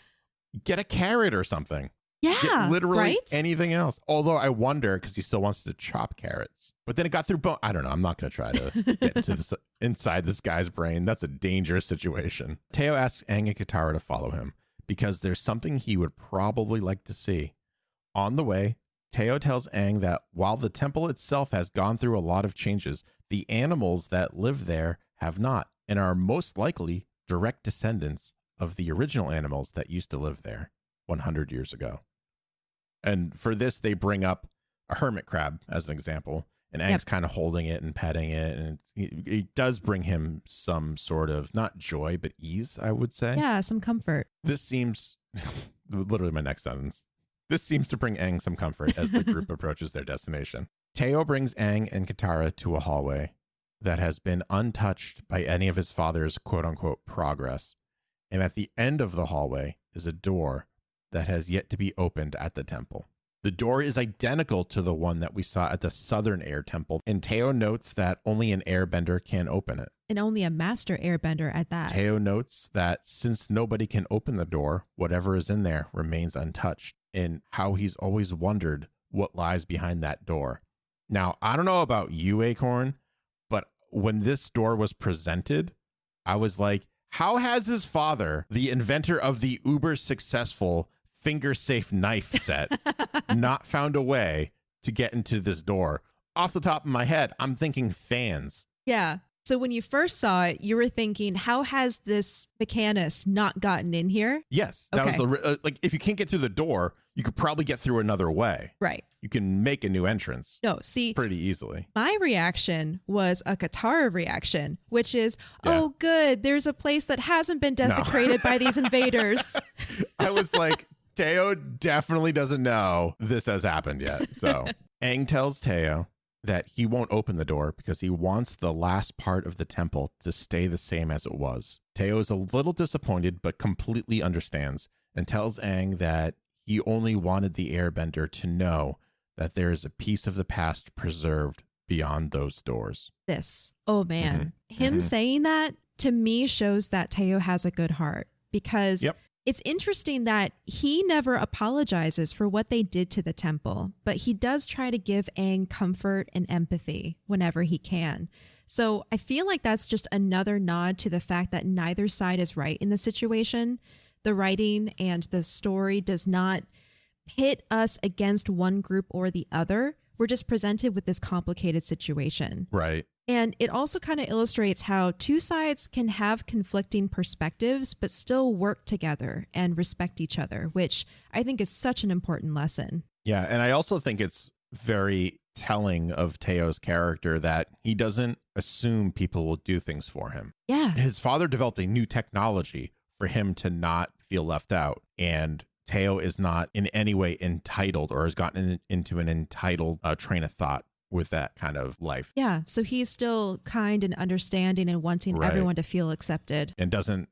get a carrot or something. Yeah, literally anything else. Although I wonder, because he still wants to chop carrots. But then it got through bone. I don't know. I'm not going to try to get into this inside this guy's brain. That's a dangerous situation. Teo asks Aang and Katara to follow him because there's something he would probably like to see. On the way, Teo tells Aang that while the temple itself has gone through a lot of changes, the animals that live there have not, and are most likely direct descendants of the original animals that used to live there 100 years ago. And for this, they bring up a hermit crab as an example, and Aang's kind of holding it and petting it, and it does bring him some sort of, not joy, but ease, I would say. Yeah, some comfort. This seems, literally my next sentence, this seems to bring Aang some comfort as the group approaches their destination. Teo brings Aang and Katara to a hallway that has been untouched by any of his father's quote-unquote progress. And at the end of the hallway is a door that has yet to be opened at the temple. The door is identical to the one that we saw at the Southern Air Temple, and Teo notes that only an airbender can open it. And only a master airbender at that. Teo notes that since nobody can open the door, whatever is in there remains untouched, and how he's always wondered what lies behind that door. Now, I don't know about you, Acorn, but when this door was presented, I was like, how has his father, the inventor of the uber successful finger-safe knife set, not found a way to get into this door? Off the top of my head, I'm thinking fans. Yeah. So when you first saw it, you were thinking, how has this mechanist not gotten in here? Yes. That was the like, if you can't get through the door, you could probably get through another way. Right. You can make a new entrance. No, see, pretty easily. My reaction was a Katara reaction, which is, oh, good, there's a place that hasn't been desecrated by these invaders. I was like, Teo definitely doesn't know this has happened yet. So Aang tells Teo that he won't open the door because he wants the last part of the temple to stay the same as it was. Teo is a little disappointed, but completely understands, and tells Aang that he only wanted the airbender to know that there is a piece of the past preserved beyond those doors. Oh man, him saying that to me shows that Teo has a good heart, because it's interesting that he never apologizes for what they did to the temple, but he does try to give Aang comfort and empathy whenever he can. So I feel like that's just another nod to the fact that neither side is right in the situation. The writing and the story does not pit us against one group or the other. We're just presented with this complicated situation. Right. And it also kind of illustrates how two sides can have conflicting perspectives, but still work together and respect each other, which I think is such an important lesson. Yeah. And I also think it's very telling of Teo's character that he doesn't assume people will do things for him. Yeah. His father developed a new technology for him to not feel left out. And Teo is not in any way entitled or has gotten into an entitled train of thought with that kind of life. Yeah. So he's still kind and understanding and wanting everyone to feel accepted. And doesn't,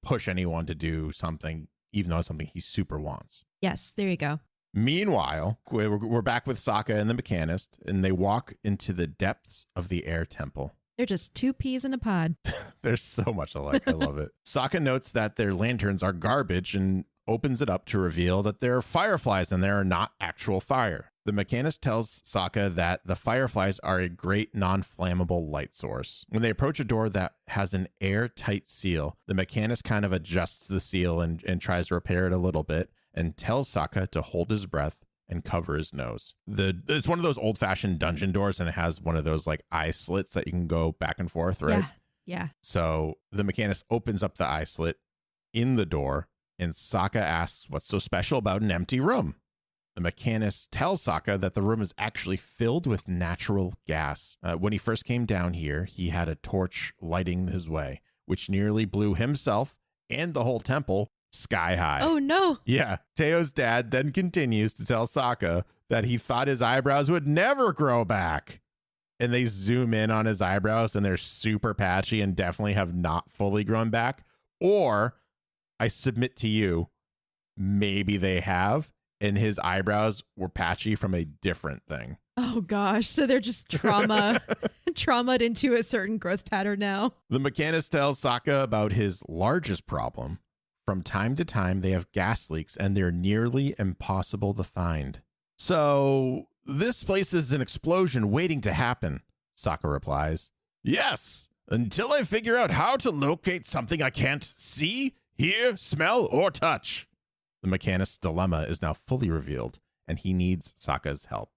push anyone to do something, even though it's something he super wants. Yes. There you go. Meanwhile, we're back with Sokka and the mechanist, and they walk into the depths of the air temple. They're just two peas in a pod. They're so much alike. I love it. Sokka notes that their lanterns are garbage and opens it up to reveal that there are fireflies and there are not actual fire. The mechanist tells Sokka that the fireflies are a great non-flammable light source. When they approach a door that has an airtight seal, the mechanist kind of adjusts the seal and tries to repair it a little bit and tells Sokka to hold his breath and cover his nose. It's one of those old-fashioned dungeon doors, and it has one of those like eye slits that you can go back and forth, right? Yeah. So the mechanist opens up the eye slit in the door, and Sokka asks what's so special about an empty room. The mechanist tells Sokka that the room is actually filled with natural gas. When he first came down here, he had a torch lighting his way, which nearly blew himself and the whole temple sky high. Oh, no. Yeah. Teo's dad then continues to tell Sokka that he thought his eyebrows would never grow back. And they zoom in on his eyebrows, and they're super patchy and definitely have not fully grown back. Or, I submit to you, maybe they have, and his eyebrows were patchy from a different thing. Oh gosh, so they're just traumatized into a certain growth pattern now. The mechanist tells Sokka about his largest problem From time to time, they have gas leaks and they're nearly impossible to find. So this place is an explosion waiting to happen, Sokka replies. Yes, until I figure out how to locate something I can't see, hear, smell, or touch. The mechanist's dilemma is now fully revealed, and he needs Sokka's help.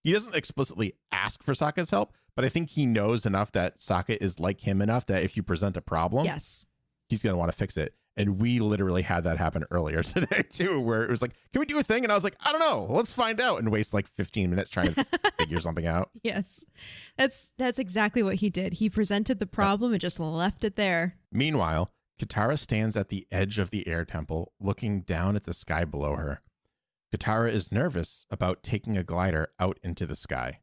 He doesn't explicitly ask for Sokka's help, but I think he knows enough that Sokka is like him enough that if you present a problem, yes, he's going to want to fix it. And we literally had that happen earlier today, too, where it was like, can we do a thing? And I was like, I don't know. Let's find out, and waste like 15 minutes trying to figure something out. Yes, that's exactly what he did. He presented the problem and just left it there. Meanwhile, Katara stands at the edge of the air temple, looking down at the sky below her. Katara is nervous about taking a glider out into the sky.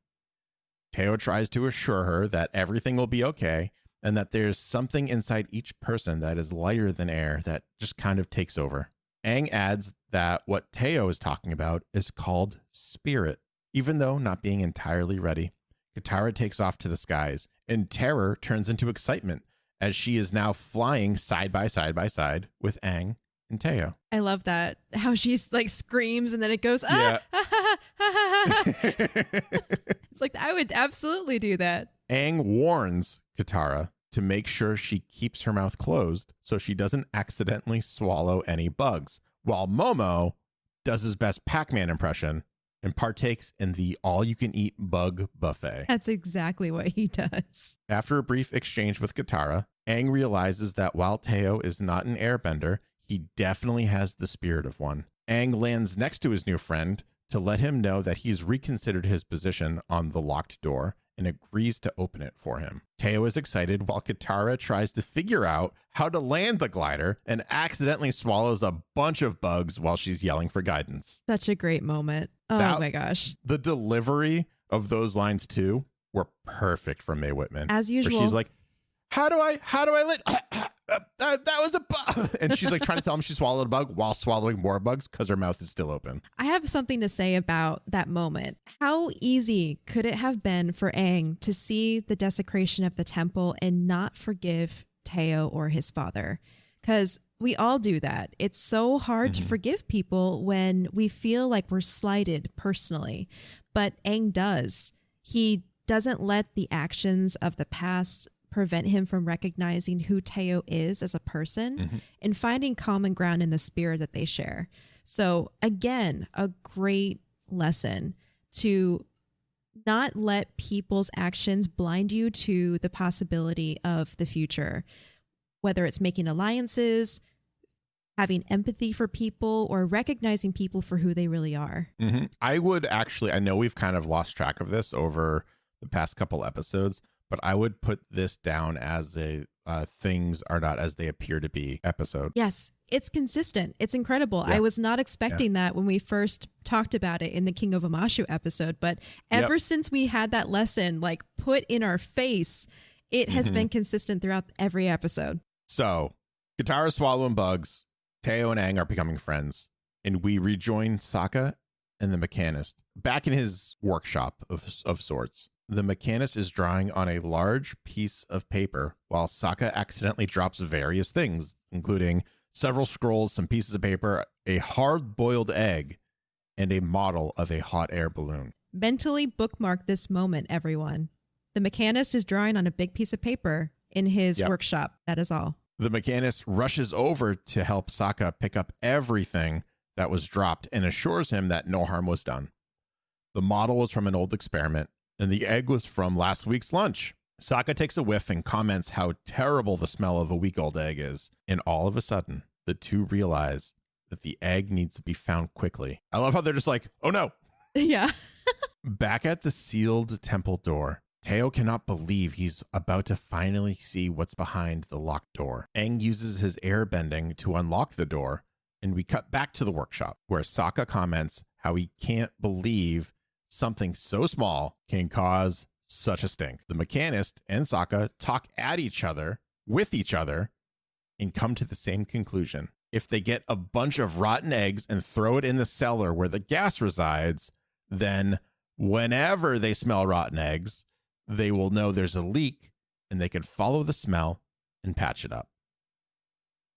Teo tries to assure her that everything will be okay, and that there's something inside each person that is lighter than air that just kind of takes over. Aang adds that what Teo is talking about is called spirit. Even though not being entirely ready, Katara takes off to the skies, and terror turns into excitement as she is now flying side by side with Aang and Teo. I love that. How she's like screams and then it goes, yeah. It's like, I would absolutely do that. Aang warns Katara to make sure she keeps her mouth closed so she doesn't accidentally swallow any bugs, while Momo does his best Pac-Man impression and partakes in the all-you-can-eat bug buffet. That's exactly what he does. After a brief exchange with Katara, Aang realizes that while Teo is not an airbender, he definitely has the spirit of one. Aang lands next to his new friend to let him know that he's reconsidered his position on the locked door and agrees to open it for him. Teo is excited while Katara tries to figure out how to land the glider and accidentally swallows a bunch of bugs while she's yelling for guidance. Such a great moment. Oh my gosh. The delivery of those lines too were perfect from Mae Whitman. As usual. Where she's like, how do I let that was a bug. And she's like trying to tell him she swallowed a bug while swallowing more bugs because her mouth is still open. I have something to say about that moment. How easy could it have been for Aang to see the desecration of the temple and not forgive Teo or his father? Because we all do that. It's so hard to forgive people when we feel like we're slighted personally. But Aang does. He doesn't let the actions of the past prevent him from recognizing who Teo is as a person and finding common ground in the spirit that they share. So again, a great lesson to not let people's actions blind you to the possibility of the future, whether it's making alliances, having empathy for people, or recognizing people for who they really are. I would actually, I know we've kind of lost track of this over the past couple episodes, but I would put this down as a things are not as they appear to be episode. Yes, it's consistent. It's incredible. Yeah. I was not expecting that when we first talked about it in the King of Amashu episode, but ever since we had that lesson like put in our face, it has been consistent throughout every episode. So, Katara's swallowing bugs, Teo and Aang are becoming friends, and we rejoin Sokka and the mechanist back in his workshop of sorts. The mechanist is drawing on a large piece of paper while Sokka accidentally drops various things, including several scrolls, some pieces of paper, a hard-boiled egg, and a model of a hot air balloon. Mentally bookmark this moment, everyone. The mechanist is drawing on a big piece of paper in his workshop. That is all. The mechanist rushes over to help Sokka pick up everything that was dropped and assures him that no harm was done. The model was from an old experiment, and the egg was from last week's lunch. Sokka takes a whiff and comments how terrible the smell of a week-old egg is. And all of a sudden, the two realize that the egg needs to be found quickly. I love how they're just like, oh no. Yeah. Back at the sealed temple door, Teo cannot believe he's about to finally see what's behind the locked door. Aang uses his air bending to unlock the door, and we cut back to the workshop, where Sokka comments how he can't believe something so small can cause such a stink. The mechanist and Sokka talk at each other, with each other, and come to the same conclusion. If they get a bunch of rotten eggs and throw it in the cellar where the gas resides, then whenever they smell rotten eggs, they will know there's a leak and they can follow the smell and patch it up.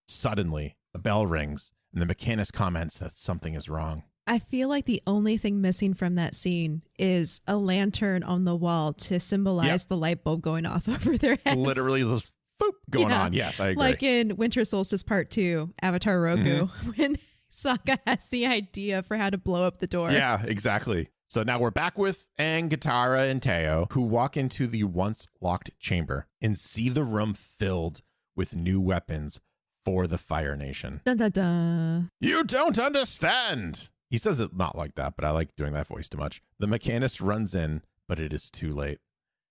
Suddenly, The bell rings, and the mechanist comments that something is wrong. I feel like the only thing missing from that scene is a lantern on the wall to symbolize the light bulb going off over their heads. Literally this boop going on. Yes, I agree. Like in Winter Solstice Part 2, Avatar Roku, when Sokka has the idea for how to blow up the door. Yeah, exactly. So now we're back with Aang, Katara, and Teo, who walk into the once locked chamber and see the room filled with new weapons for the Fire Nation. Dun, dun, dun. You don't understand. He says it not like that, but I like doing that voice too much. The mechanist runs in, but it is too late.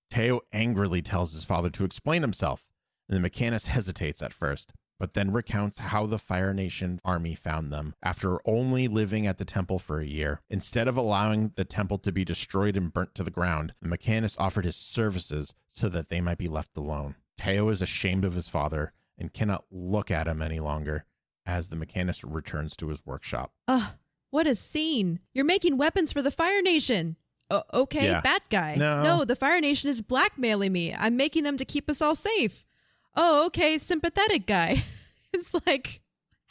Teo angrily tells his father to explain himself, and the mechanist hesitates at first, but then recounts how the Fire Nation army found them after only living at the temple for a year. Instead of allowing the temple to be destroyed and burnt to the ground, the mechanist offered his services so that they might be left alone. Teo is ashamed of his father and cannot look at him any longer as the mechanist returns to his workshop. Ugh. What a scene. You're making weapons for the Fire Nation. Okay, bad guy. No, the Fire Nation is blackmailing me. I'm making them to keep us all safe. Oh, okay, sympathetic guy. It's like,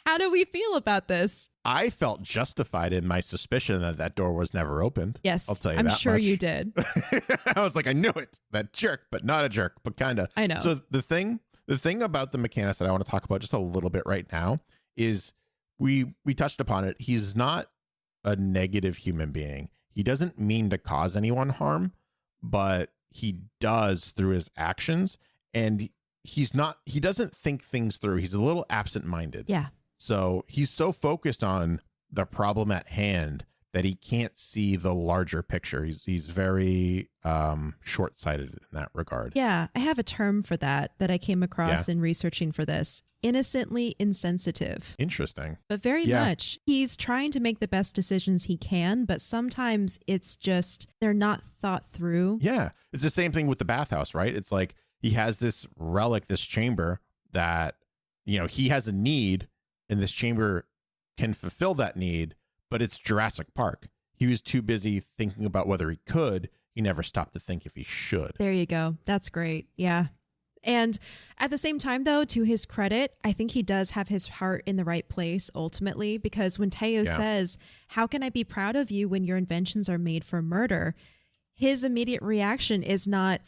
how do we feel about this? I felt justified in my suspicion that that door was never opened. Yes, I'll tell you I'm that sure much. You did. I was like, I knew it. That jerk, but not a jerk, but kind of. I know. So the thing about the mechanist that I want to talk about just a little bit right now is we touched upon it. He's not a negative human being. He doesn't mean to cause anyone harm, but he does through his actions, and he doesn't think things through. He's a little absent-minded. Yeah. So he's so focused on the problem at hand that he can't see the larger picture. He's very short-sighted in that regard. Yeah, I have a term for that I came across in researching for this. Innocently insensitive. Interesting. But very much. He's trying to make the best decisions he can, but sometimes it's just they're not thought through. Yeah. It's the same thing with the bathhouse, right? It's like he has this relic, this chamber that, he has a need, and this chamber can fulfill that need, but it's Jurassic Park. He was too busy thinking about whether he could. He never stopped to think if he should. There you go. That's great. Yeah. And at the same time, though, to his credit, I think he does have his heart in the right place ultimately, because when Teo says, how can I be proud of you when your inventions are made for murder? His immediate reaction is not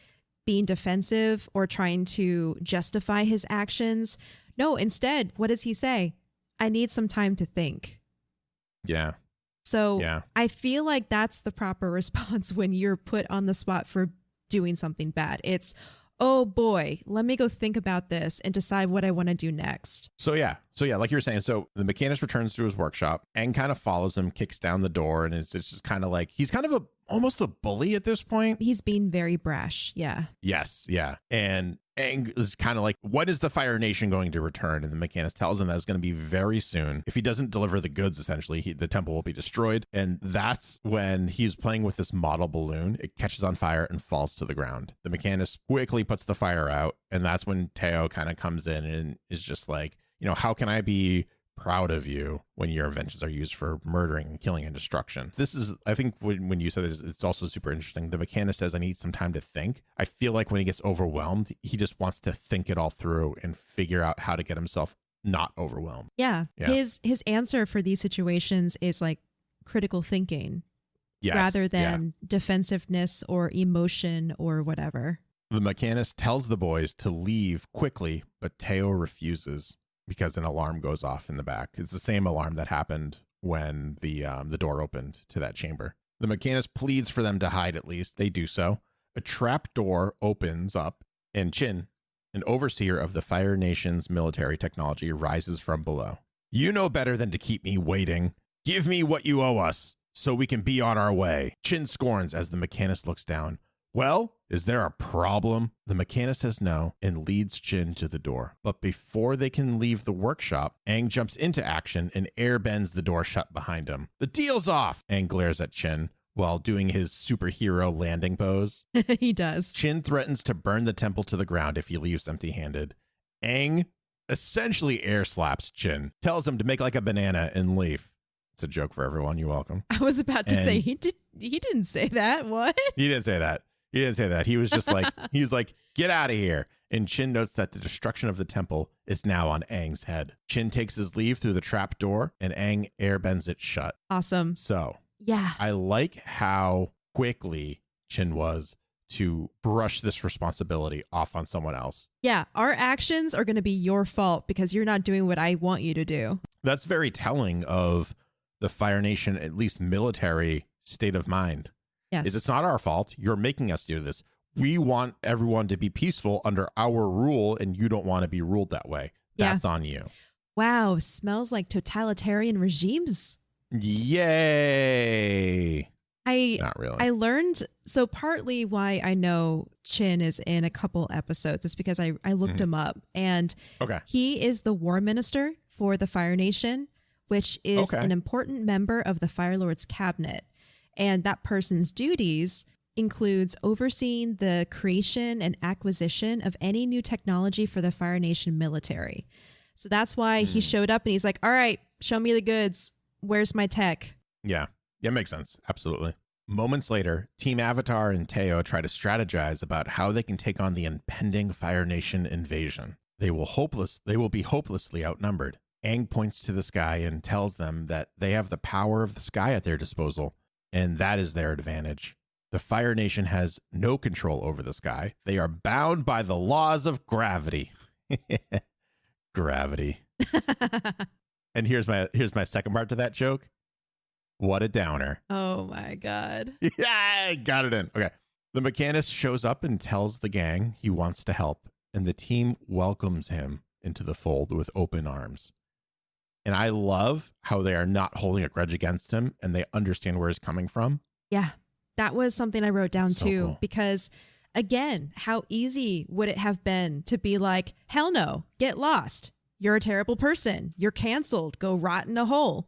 being defensive or trying to justify his actions. No, instead, what does he say? I need some time to think. Yeah. So I feel like that's the proper response when you're put on the spot for doing something bad. It's, oh boy, let me go think about this and decide what I want to do next. So yeah, like you were saying, so the mechanist returns to his workshop and kind of follows him, kicks down the door, and it's just kind of like, he's kind of almost a bully at this point. He's being very brash. Yeah. Yes. Yeah. And Aang is kind of like, when is the Fire Nation going to return? And the mechanist tells him that it's going to be very soon. If he doesn't deliver the goods, essentially, the temple will be destroyed. And that's when he's playing with this model balloon. It catches on fire and falls to the ground. The mechanist quickly puts the fire out. And that's when Teo kind of comes in and is just like, how can I be proud of you when your inventions are used for murdering and killing and destruction? This is, I think when you said this, it's also super interesting. The mechanist says, I need some time to think. I feel like when he gets overwhelmed, he just wants to think it all through and figure out how to get himself not overwhelmed. Yeah. His answer for these situations is like critical thinking rather than defensiveness or emotion or whatever. The mechanist tells the boys to leave quickly, but Teo refuses, because an alarm goes off in the back. It's the same alarm that happened when the door opened to that chamber. The mechanist pleads for them to hide at least. They do so. A trap door opens up, and Chin, an overseer of the Fire Nation's military technology, rises from below. You know better than to keep me waiting. Give me what you owe us, so we can be on our way. Chin scorns as the mechanist looks down. Well, is there a problem? The mechanist says no and leads Chin to the door. But before they can leave the workshop, Aang jumps into action and air bends the door shut behind him. The deal's off! Aang glares at Chin while doing his superhero landing pose. He does. Chin threatens to burn the temple to the ground if he leaves empty-handed. Aang essentially air slaps Chin, tells him to make like a banana and leave. It's a joke for everyone. You're welcome. I was about to say, he didn't say that. What? He didn't say that. He didn't say that. He was just like, get out of here. and Chin notes that the destruction of the temple is now on Aang's head. Chin takes his leave through the trap door, and Aang airbends it shut. Awesome. So, yeah, I like how quickly Chin was to brush this responsibility off on someone else. Yeah, our actions are going to be your fault because you're not doing what I want you to do. That's very telling of the Fire Nation, at least military state of mind. Yes. It's not our fault. You're making us do this. We want everyone to be peaceful under our rule, and you don't want to be ruled that way. That's on you. Wow, smells like totalitarian regimes. Yay. Not really. I learned, so partly why I know Chin is in a couple episodes is because I looked him up, and he is the war minister for the Fire Nation, which is an important member of the Fire Lord's cabinet. And that person's duties includes overseeing the creation and acquisition of any new technology for the Fire Nation military. So that's why he showed up and he's like, all right, show me the goods. Where's my tech? Yeah, makes sense. Absolutely. Moments later, Team Avatar and Teo try to strategize about how they can take on the impending Fire Nation invasion. They will be hopelessly outnumbered. Aang points to the sky and tells them that they have the power of the sky at their disposal, and that is their advantage. The Fire Nation has no control over the sky. They are bound by the laws of gravity. Gravity. And here's my second part to that joke. What a downer. Oh my God. Yeah, I got it in. Okay. The mechanist shows up and tells the gang he wants to help, and the team welcomes him into the fold with open arms. And I love how they are not holding a grudge against him and they understand where he's coming from. Yeah, that was something I wrote down too, cool. Because again, how easy would it have been to be like, hell no, get lost. You're a terrible person. You're canceled. Go rot in a hole.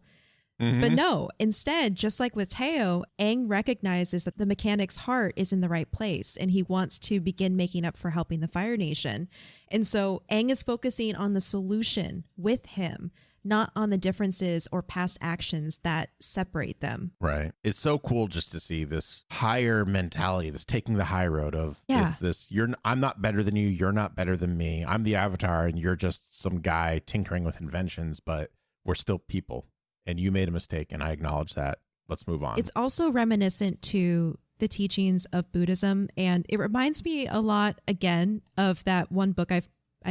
But no, instead, just like with Teo, Aang recognizes that the mechanic's heart is in the right place and he wants to begin making up for helping the Fire Nation. And so Aang is focusing on the solution with him, not on the differences or past actions that separate them. Right. It's so cool just to see this higher mentality, this taking the high road of I'm not better than you. You're not better than me. I'm the Avatar and you're just some guy tinkering with inventions, but we're still people. And you made a mistake, and I acknowledge that. Let's move on. It's also reminiscent to the teachings of Buddhism, and it reminds me a lot, again, of that one book I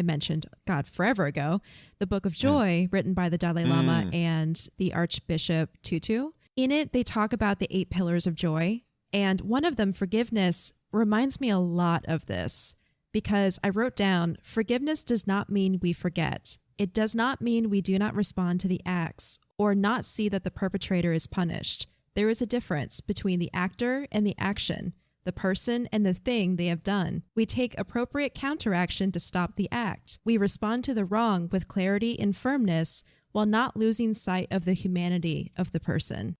mentioned, God, forever ago, the Book of Joy, written by the Dalai Lama and the Archbishop Tutu. In it, they talk about the 8 pillars of joy, and one of them, forgiveness, reminds me a lot of this, because I wrote down, forgiveness does not mean we forget. It does not mean we do not respond to the acts or not see that the perpetrator is punished. There is a difference between the actor and the action, the person and the thing they have done. We take appropriate counteraction to stop the act. We respond to the wrong with clarity and firmness while not losing sight of the humanity of the person.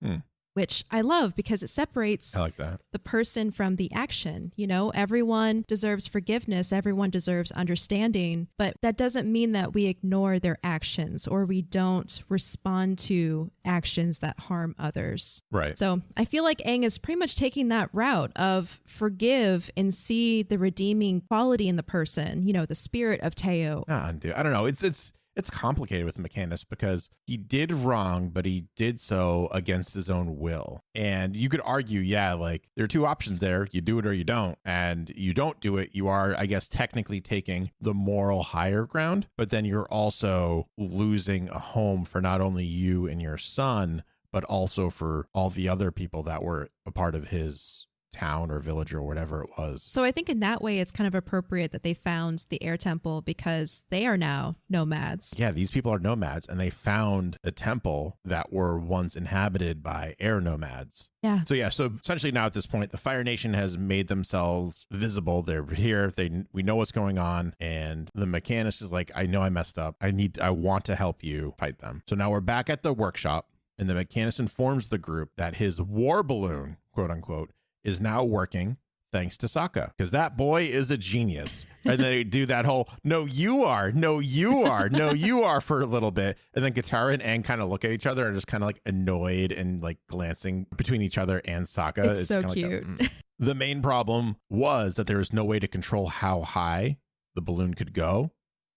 Which I love because it separates the person from the action. You know, everyone deserves forgiveness. Everyone deserves understanding. But that doesn't mean that we ignore their actions or we don't respond to actions that harm others. Right. So I feel like Aang is pretty much taking that route of forgive and see the redeeming quality in the person, you know, the spirit of Teo. Dude, I don't know. It's complicated with the mechanist because he did wrong, but he did so against his own will. And you could argue, like there are 2 options there. You do it or you don't. And you don't do it. You are, I guess, technically taking the moral higher ground, but then you're also losing a home for not only you and your son, but also for all the other people that were a part of his town or village or whatever it was. So I think in that way, it's kind of appropriate that they found the air temple because they are now nomads. Yeah, these people are nomads and they found a temple that were once inhabited by air nomads. Yeah. So essentially now at this point, the Fire Nation has made themselves visible. They're here. We know what's going on. And the mechanist is like, I know I messed up. I want to help you fight them. So now we're back at the workshop and the mechanist informs the group that his war balloon, quote unquote, is now working thanks to Sokka, because that boy is a genius. And they do that whole, no, you are for a little bit. And then Katara and Aang kind of look at each other and just kind of like annoyed and like glancing between each other and Sokka. It's so cute. The main problem was that there was no way to control how high the balloon could go,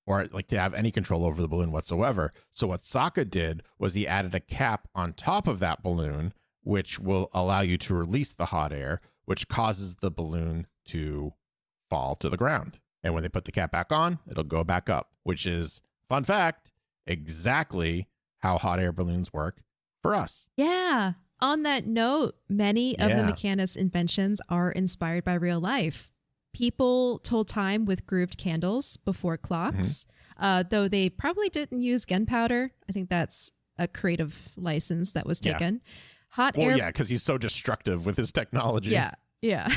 or like to have any control over the balloon whatsoever. So what Sokka did was he added a cap on top of that balloon, which will allow you to release the hot air, which causes the balloon to fall to the ground. And when they put the cap back on, it'll go back up, which is, fun fact, exactly how hot air balloons work for us. Yeah. On that note, many of the mechanist's inventions are inspired by real life. People told time with grooved candles before clocks, though they probably didn't use gunpowder. I think that's a creative license that was taken. Hot air. Yeah, because he's so destructive with his technology. Yeah.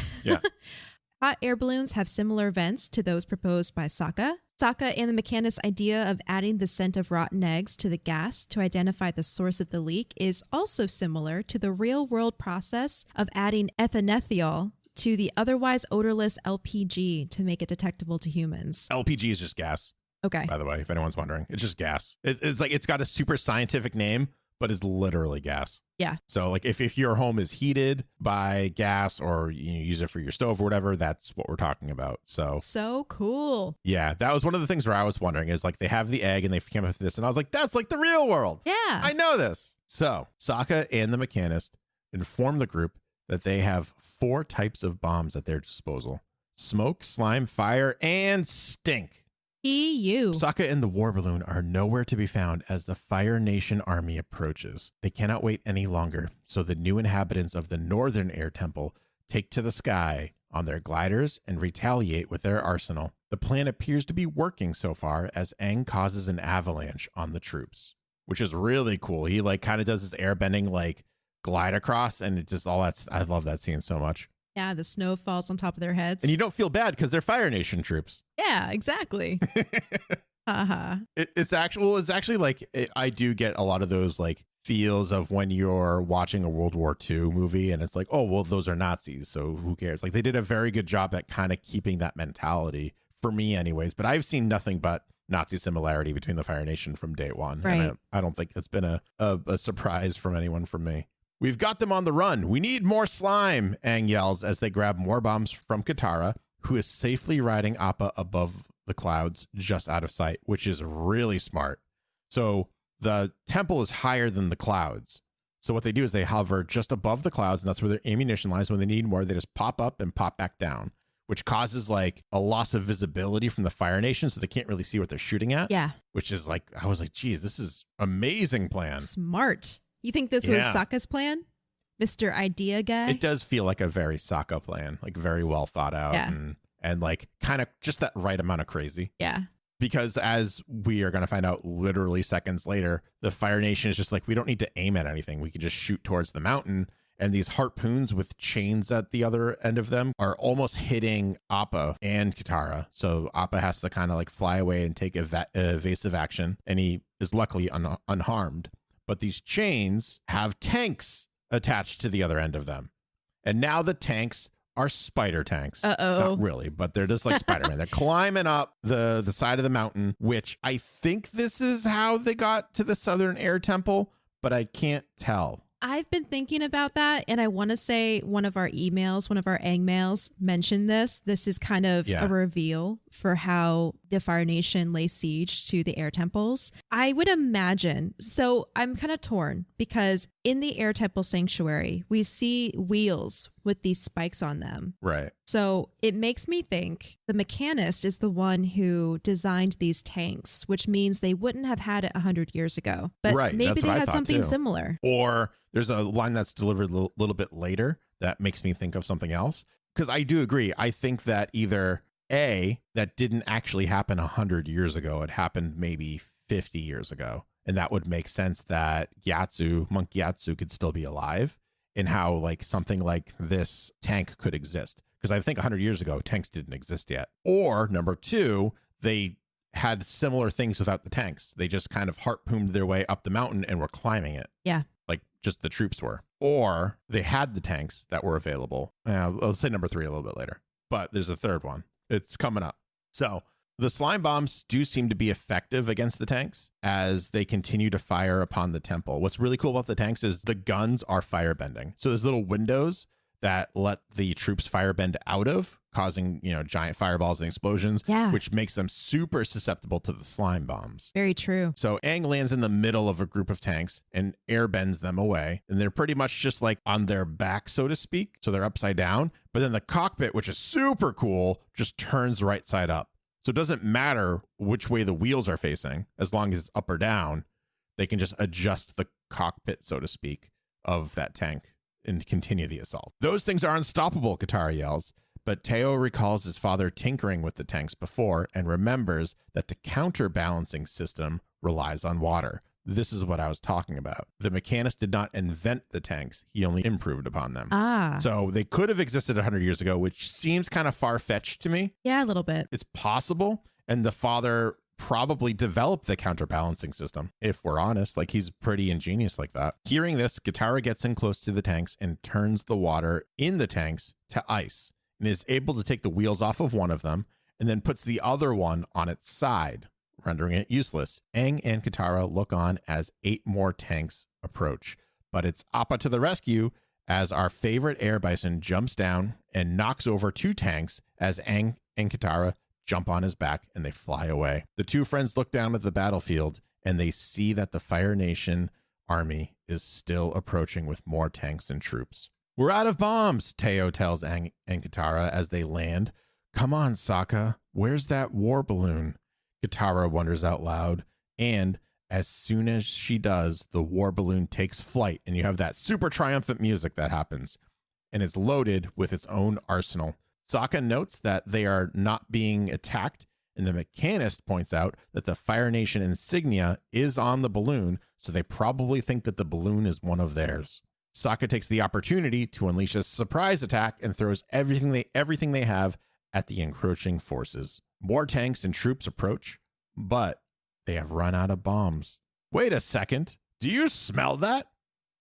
Hot air balloons have similar vents to those proposed by Sokka. Sokka and the mechanist's idea of adding the scent of rotten eggs to the gas to identify the source of the leak is also similar to the real-world process of adding ethanethiol to the otherwise odorless LPG to make it detectable to humans. LPG is just gas. Okay. By the way, if anyone's wondering, it's just gas. It's like, it's got a super scientific name, but it's literally gas. Yeah. So like if your home is heated by gas or you use it for your stove or whatever, that's what we're talking about. So cool. Yeah. That was one of the things where I was wondering is like they have the egg and they came up with this and I was like, that's like the real world. Yeah. I know this. So Sokka and the mechanist inform the group that they have 4 types of bombs at their disposal: smoke, slime, fire, and stink. EU. Sokka and the war balloon are nowhere to be found as the Fire Nation army approaches. They cannot wait any longer, so the new inhabitants of the Northern Air Temple take to the sky on their gliders and retaliate with their arsenal. The plan appears to be working so far as Aang causes an avalanche on the troops, which is really cool. He like kind of does this airbending like glide across, and it just all that's, I love that scene so much. Yeah, the snow falls on top of their heads. And you don't feel bad because they're Fire Nation troops. Yeah, exactly. It's actually like, I do get a lot of those like feels of when you're watching a World War II movie and it's like, oh, well, those are Nazis, so who cares? Like they did a very good job at kind of keeping that mentality for me anyways, but I've seen nothing but Nazi similarity between the Fire Nation from day one. Right. And I don't think it's been a surprise from anyone from me. We've got them on the run. We need more slime, Aang yells as they grab more bombs from Katara, who is safely riding Appa above the clouds just out of sight, which is really smart. So the temple is higher than the clouds. So what they do is they hover just above the clouds, and that's where their ammunition lies. When they need more, they just pop up and pop back down, which causes like a loss of visibility from the Fire Nation, so they can't really see what they're shooting at. Yeah. Which is like, I was like, geez, this is amazing plan. Smart. You think this was Sokka's plan? Mr. Idea Guy? It does feel like a very Sokka plan, like very well thought out and like kind of just that right amount of crazy. Yeah. Because as we are going to find out literally seconds later, the Fire Nation is just like, we don't need to aim at anything. We can just shoot towards the mountain. And these harpoons with chains at the other end of them are almost hitting Appa and Katara. So Appa has to kind of like fly away and take evasive action. And he is luckily unharmed. But these chains have tanks attached to the other end of them. And now the tanks are spider tanks. Not really, but they're just like Spider-Man. They're climbing up the side of the mountain, which I think this is how they got to the Southern Air Temple, but I can't tell. I've been thinking about that, and I want to say one of our Aang mails mentioned this. This is kind of a reveal for how the Fire Nation lays siege to the air temples. I would imagine, so I'm kind of torn because in the air temple sanctuary, we see wheels with these spikes on them. Right. So it makes me think the mechanist is the one who designed these tanks, which means they wouldn't have had it 100 years ago. But maybe they had something similar. Or there's a line that's delivered a little bit later that makes me think of something else. Because I do agree. I think that either A, that didn't actually happen 100 years ago. It happened maybe 50 years ago. And that would make sense that Monk Gyatso could still be alive, and how like something like this tank could exist. Because I think 100 years ago, tanks didn't exist yet. Or number 2, they had similar things without the tanks. They just kind of harpooned their way up the mountain and were climbing it. Yeah. Like just the troops were. Or they had the tanks that were available. I'll say number 3 a little bit later. But there's a third one. It's coming up. So the slime bombs do seem to be effective against the tanks as they continue to fire upon the temple. What's really cool about the tanks is the guns are firebending. So there's little windows that let the troops firebend out of, causing, giant fireballs and explosions, which makes them super susceptible to the slime bombs. Very true. So Aang lands in the middle of a group of tanks and airbends them away. And they're pretty much just like on their back, so to speak. So they're upside down. But then the cockpit, which is super cool, just turns right side up. So it doesn't matter which way the wheels are facing, as long as it's up or down. They can just adjust the cockpit, so to speak, of that tank and continue the assault. Those things are unstoppable, Katara yells. But Teo recalls his father tinkering with the tanks before and remembers that the counterbalancing system relies on water. This is what I was talking about. The mechanist did not invent the tanks. He only improved upon them. So they could have existed 100 years ago, which seems kind of far-fetched to me. Yeah, a little bit. It's possible. And the father probably developed the counterbalancing system, if we're honest. Like, he's pretty ingenious like that. Hearing this, Katara gets in close to the tanks and turns the water in the tanks to ice and is able to take the wheels off of one of them and then puts the other one on its side, rendering it useless. Aang and Katara look on as 8 more tanks approach. But it's Appa to the rescue as our favorite air bison jumps down and knocks over 2 tanks as Aang and Katara jump on his back and they fly away. The 2 friends look down at the battlefield and they see that the Fire Nation army is still approaching with more tanks and troops. We're out of bombs, Teo tells Aang and Katara as they land. Come on, Sokka, where's that war balloon? Katara wonders out loud, and as soon as she does, the war balloon takes flight and you have that super triumphant music that happens, and it's loaded with its own arsenal. Sokka notes that they are not being attacked, and the mechanist points out that the Fire Nation insignia is on the balloon, so they probably think that the balloon is one of theirs. Sokka takes the opportunity to unleash a surprise attack and throws everything they have at the encroaching forces. More tanks and troops approach, but they have run out of bombs. Wait a second, do you smell that?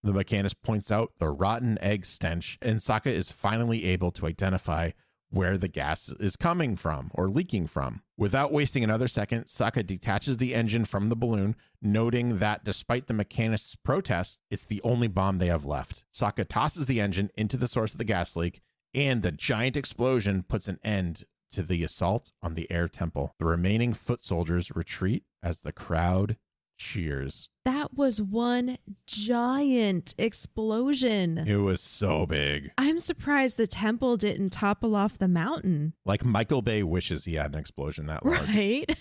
The mechanist points out the rotten egg stench, and Sokka is finally able to identify where the gas is coming from or leaking from. Without wasting another second, Sokka detaches the engine from the balloon, noting that despite the mechanist's protest, it's the only bomb they have left. Sokka tosses the engine into the source of the gas leak, and the giant explosion puts an end to the assault on the air temple. The remaining foot soldiers retreat as the crowd cheers. That was one giant explosion. It was so big. I'm surprised the temple didn't topple off the mountain. Like Michael Bay wishes he had an explosion that large. Right?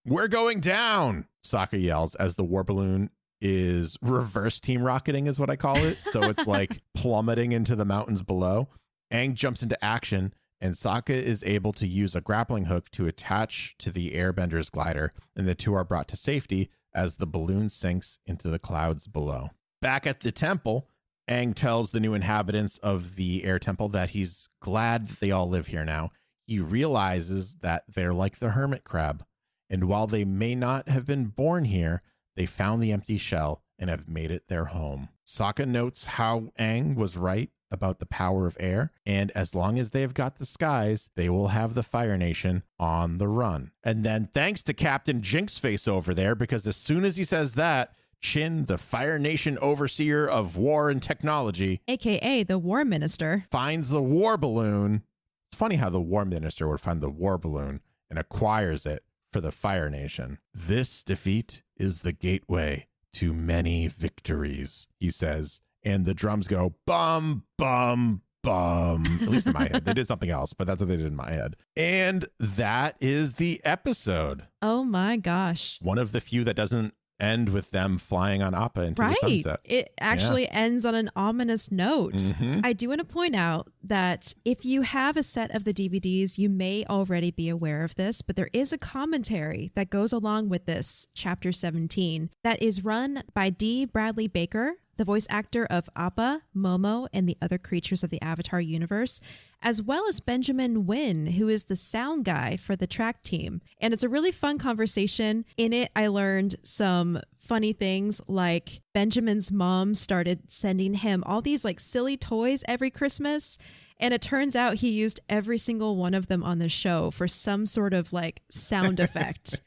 We're going down, Sokka yells as the war balloon is reverse team rocketing is what I call it. So it's like plummeting into the mountains below. Aang jumps into action, and Sokka is able to use a grappling hook to attach to the airbender's glider, and the 2 are brought to safety as the balloon sinks into the clouds below. Back at the temple, Aang tells the new inhabitants of the air temple that he's glad that they all live here now. He realizes that they're like the hermit crab, and while they may not have been born here, they found the empty shell and have made it their home. Sokka notes how Aang was right about the power of air, and as long as they've got the skies, they will have the Fire Nation on the run. And then thanks to Captain Jinxface over there, because as soon as he says that, Chin, the Fire Nation overseer of war and technology, aka the war minister, finds the war balloon. It's funny how the war minister would find the war balloon and acquires it for the Fire Nation. This defeat is the gateway to many victories, he says. And the drums go bum, bum, bum. At least in my head. They did something else, but that's what they did in my head. And that is the episode. Oh my gosh. One of the few that doesn't end with them flying on Appa into the sunset. It actually ends on an ominous note. Mm-hmm. I do want to point out that if you have a set of the DVDs, you may already be aware of this, but there is a commentary that goes along with this chapter 17 that is run by D. Bradley Baker, the voice actor of Appa, Momo, and the other creatures of the Avatar universe, as well as Benjamin Wynn, who is the sound guy for the track team. And it's a really fun conversation. In it, I learned some funny things, like Benjamin's mom started sending him all these like silly toys every Christmas. And it turns out he used every single one of them on the show for some sort of like sound effect.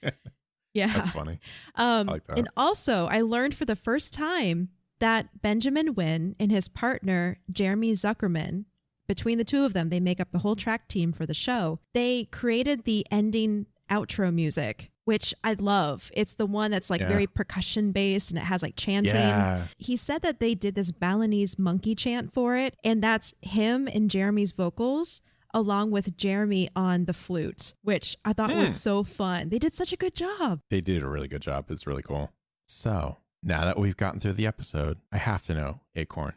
Yeah. That's funny. I like that. And also, I learned for the first time that Benjamin Wynn and his partner, Jeremy Zuckerman, between the two of them, they make up the whole track team for the show. They created the ending outro music, which I love. It's the one that's like very percussion based and it has like chanting. Yeah. He said that they did this Balinese monkey chant for it. And that's him and Jeremy's vocals along with Jeremy on the flute, which I thought was so fun. They did such a good job. They did a really good job. It's really cool. So now that we've gotten through the episode, I have to know, Acorn,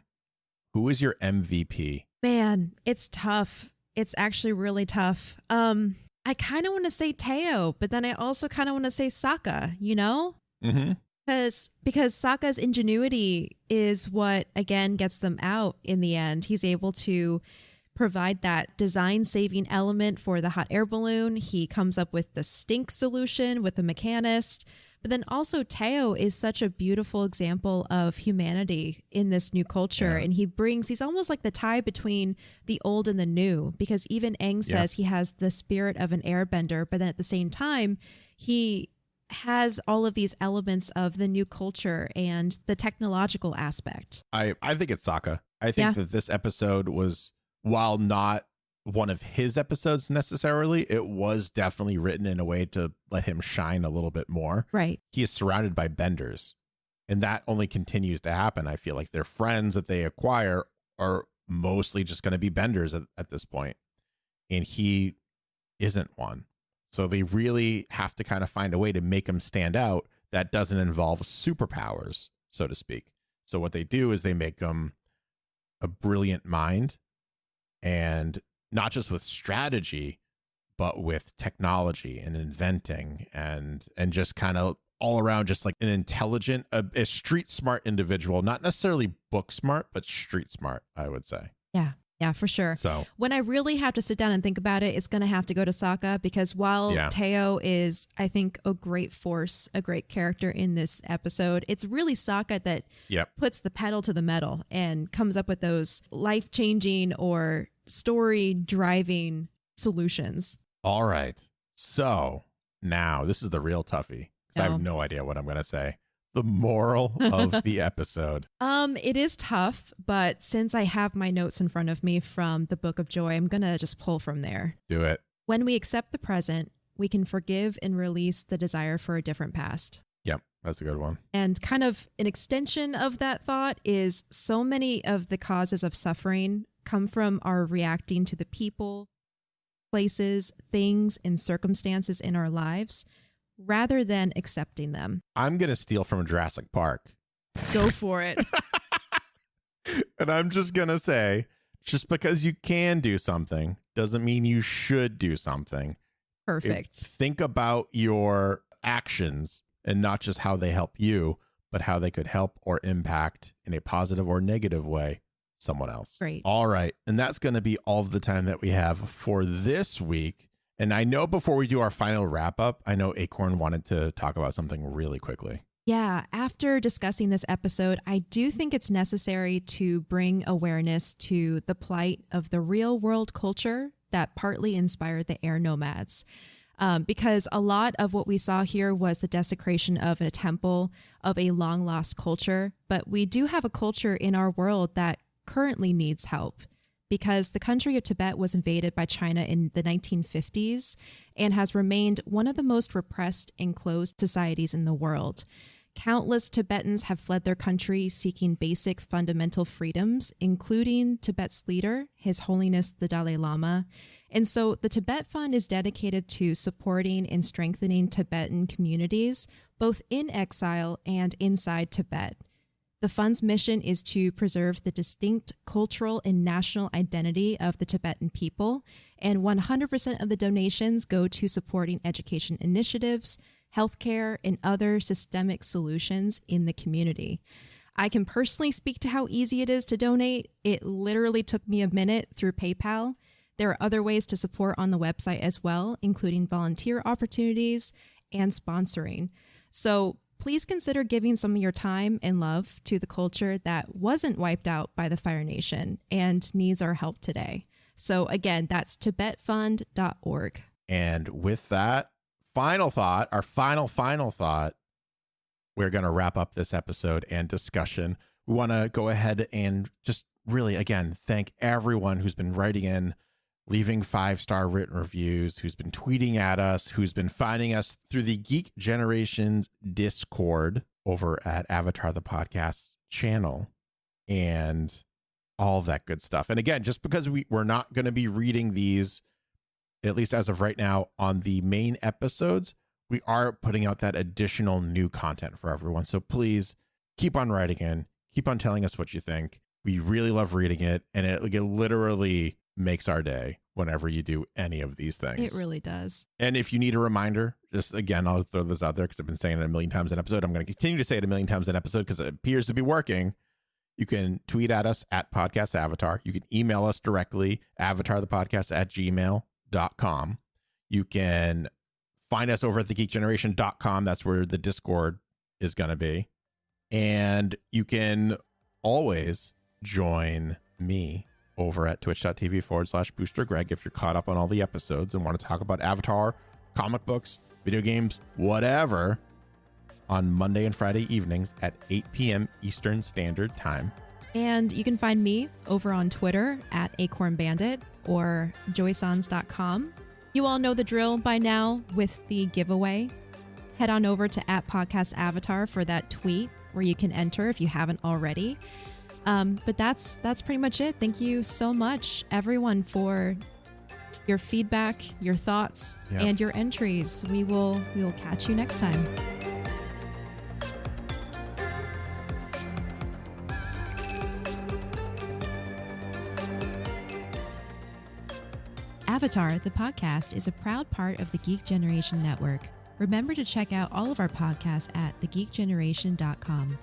who is your MVP? Man, it's tough. It's actually really tough. I kind of want to say Teo, but then I also kind of want to say Sokka, you know? Mm-hmm. Because Sokka's ingenuity is what, again, gets them out in the end. He's able to provide that design-saving element for the hot air balloon. He comes up with the stink solution with the mechanist. But then also Teo is such a beautiful example of humanity in this new culture. Yeah. And he's almost like the tie between the old and the new, because even Aang says he has the spirit of an airbender, but then at the same time, he has all of these elements of the new culture and the technological aspect. I think it's Sokka. I think that this episode was, while not one of his episodes necessarily, it was definitely written in a way to let him shine a little bit more. Right. He is surrounded by benders, and that only continues to happen. I feel like their friends that they acquire are mostly just going to be benders at this point, and he isn't one. So they really have to kind of find a way to make him stand out that doesn't involve superpowers, so to speak. So what they do is they make him a brilliant mind, and not just with strategy, but with technology and inventing and just kind of all around just like an intelligent, a street smart individual, not necessarily book smart, but street smart, I would say. Yeah, for sure. So when I really have to sit down and think about it, it's going to have to go to Sokka, because while Teo is, I think, a great force, a great character in this episode, it's really Sokka that puts the pedal to the metal and comes up with those life-changing or story-driving solutions. All right. So now this is the real toughie, because I have no idea what I'm going to say. The moral of the episode. It is tough, but since I have my notes in front of me from the Book of Joy, I'm going to just pull from there. Do it. When we accept the present, we can forgive and release the desire for a different past. Yep, that's a good one. And kind of an extension of that thought is so many of the causes of suffering come from our reacting to the people, places, things, and circumstances in our lives, rather than accepting them. I'm going to steal from Jurassic Park. Go for it. And I'm just going to say, just because you can do something doesn't mean you should do something. Perfect. Think about your actions and not just how they help you, but how they could help or impact in a positive or negative way someone else. Great. All right. And that's going to be all of the time that we have for this week. And I know before we do our final wrap up, I know Acorn wanted to talk about something really quickly. Yeah, after discussing this episode, I do think it's necessary to bring awareness to the plight of the real world culture that partly inspired the air nomads. Because a lot of what we saw here was the desecration of a temple, of a long lost culture. But we do have a culture in our world that currently needs help, because the country of Tibet was invaded by China in the 1950s and has remained one of the most repressed and closed societies in the world. Countless Tibetans have fled their country seeking basic fundamental freedoms, including Tibet's leader, His Holiness the Dalai Lama. And so the Tibet Fund is dedicated to supporting and strengthening Tibetan communities, both in exile and inside Tibet. The fund's mission is to preserve the distinct cultural and national identity of the Tibetan people, and 100% of the donations go to supporting education initiatives, healthcare, and other systemic solutions in the community. I can personally speak to how easy it is to donate. It literally took me a minute through PayPal. There are other ways to support on the website as well, including volunteer opportunities and sponsoring. So please consider giving some of your time and love to the culture that wasn't wiped out by the Fire Nation and needs our help today. So again, that's tibetfund.org. And with that final thought, our final thought, we're going to wrap up this episode and discussion We want to go ahead and just really, again, thank everyone who's been writing in, leaving 5-star written reviews, who's been tweeting at us, who's been finding us through the Geek Generation's Discord over at Avatar the Podcast channel and all that good stuff. And again, just because we're not going to be reading these, at least as of right now, on the main episodes, we are putting out that additional new content for everyone. So please keep on writing in, keep on telling us what you think. We really love reading it, and it literally makes our day whenever you do any of these things. It really does. And if you need a reminder, just again, I'll throw this out there because I've been saying it a million times an episode. I'm going to continue to say it a million times an episode because it appears to be working. You can tweet at us at Podcast Avatar. You can email us directly, avatarthepodcast@gmail.com. You can find us over at thegeekgeneration.com. That's where the Discord is going to be. And you can always join me over at twitch.tv/Booster Greg if you're caught up on all the episodes and want to talk about Avatar, comic books, video games, whatever, on Monday and Friday evenings at 8 p.m. Eastern Standard Time. And you can find me over on Twitter at Acorn Bandit or joysons.com. You all know the drill by now with the giveaway. Head on over to @Podcast Avatar for that tweet where you can enter if you haven't already. But that's pretty much it. Thank you so much, everyone, for your feedback, your thoughts, and your entries. We will catch you next time. Avatar, the podcast, is a proud part of the Geek Generation Network. Remember to check out all of our podcasts at thegeekgeneration.com.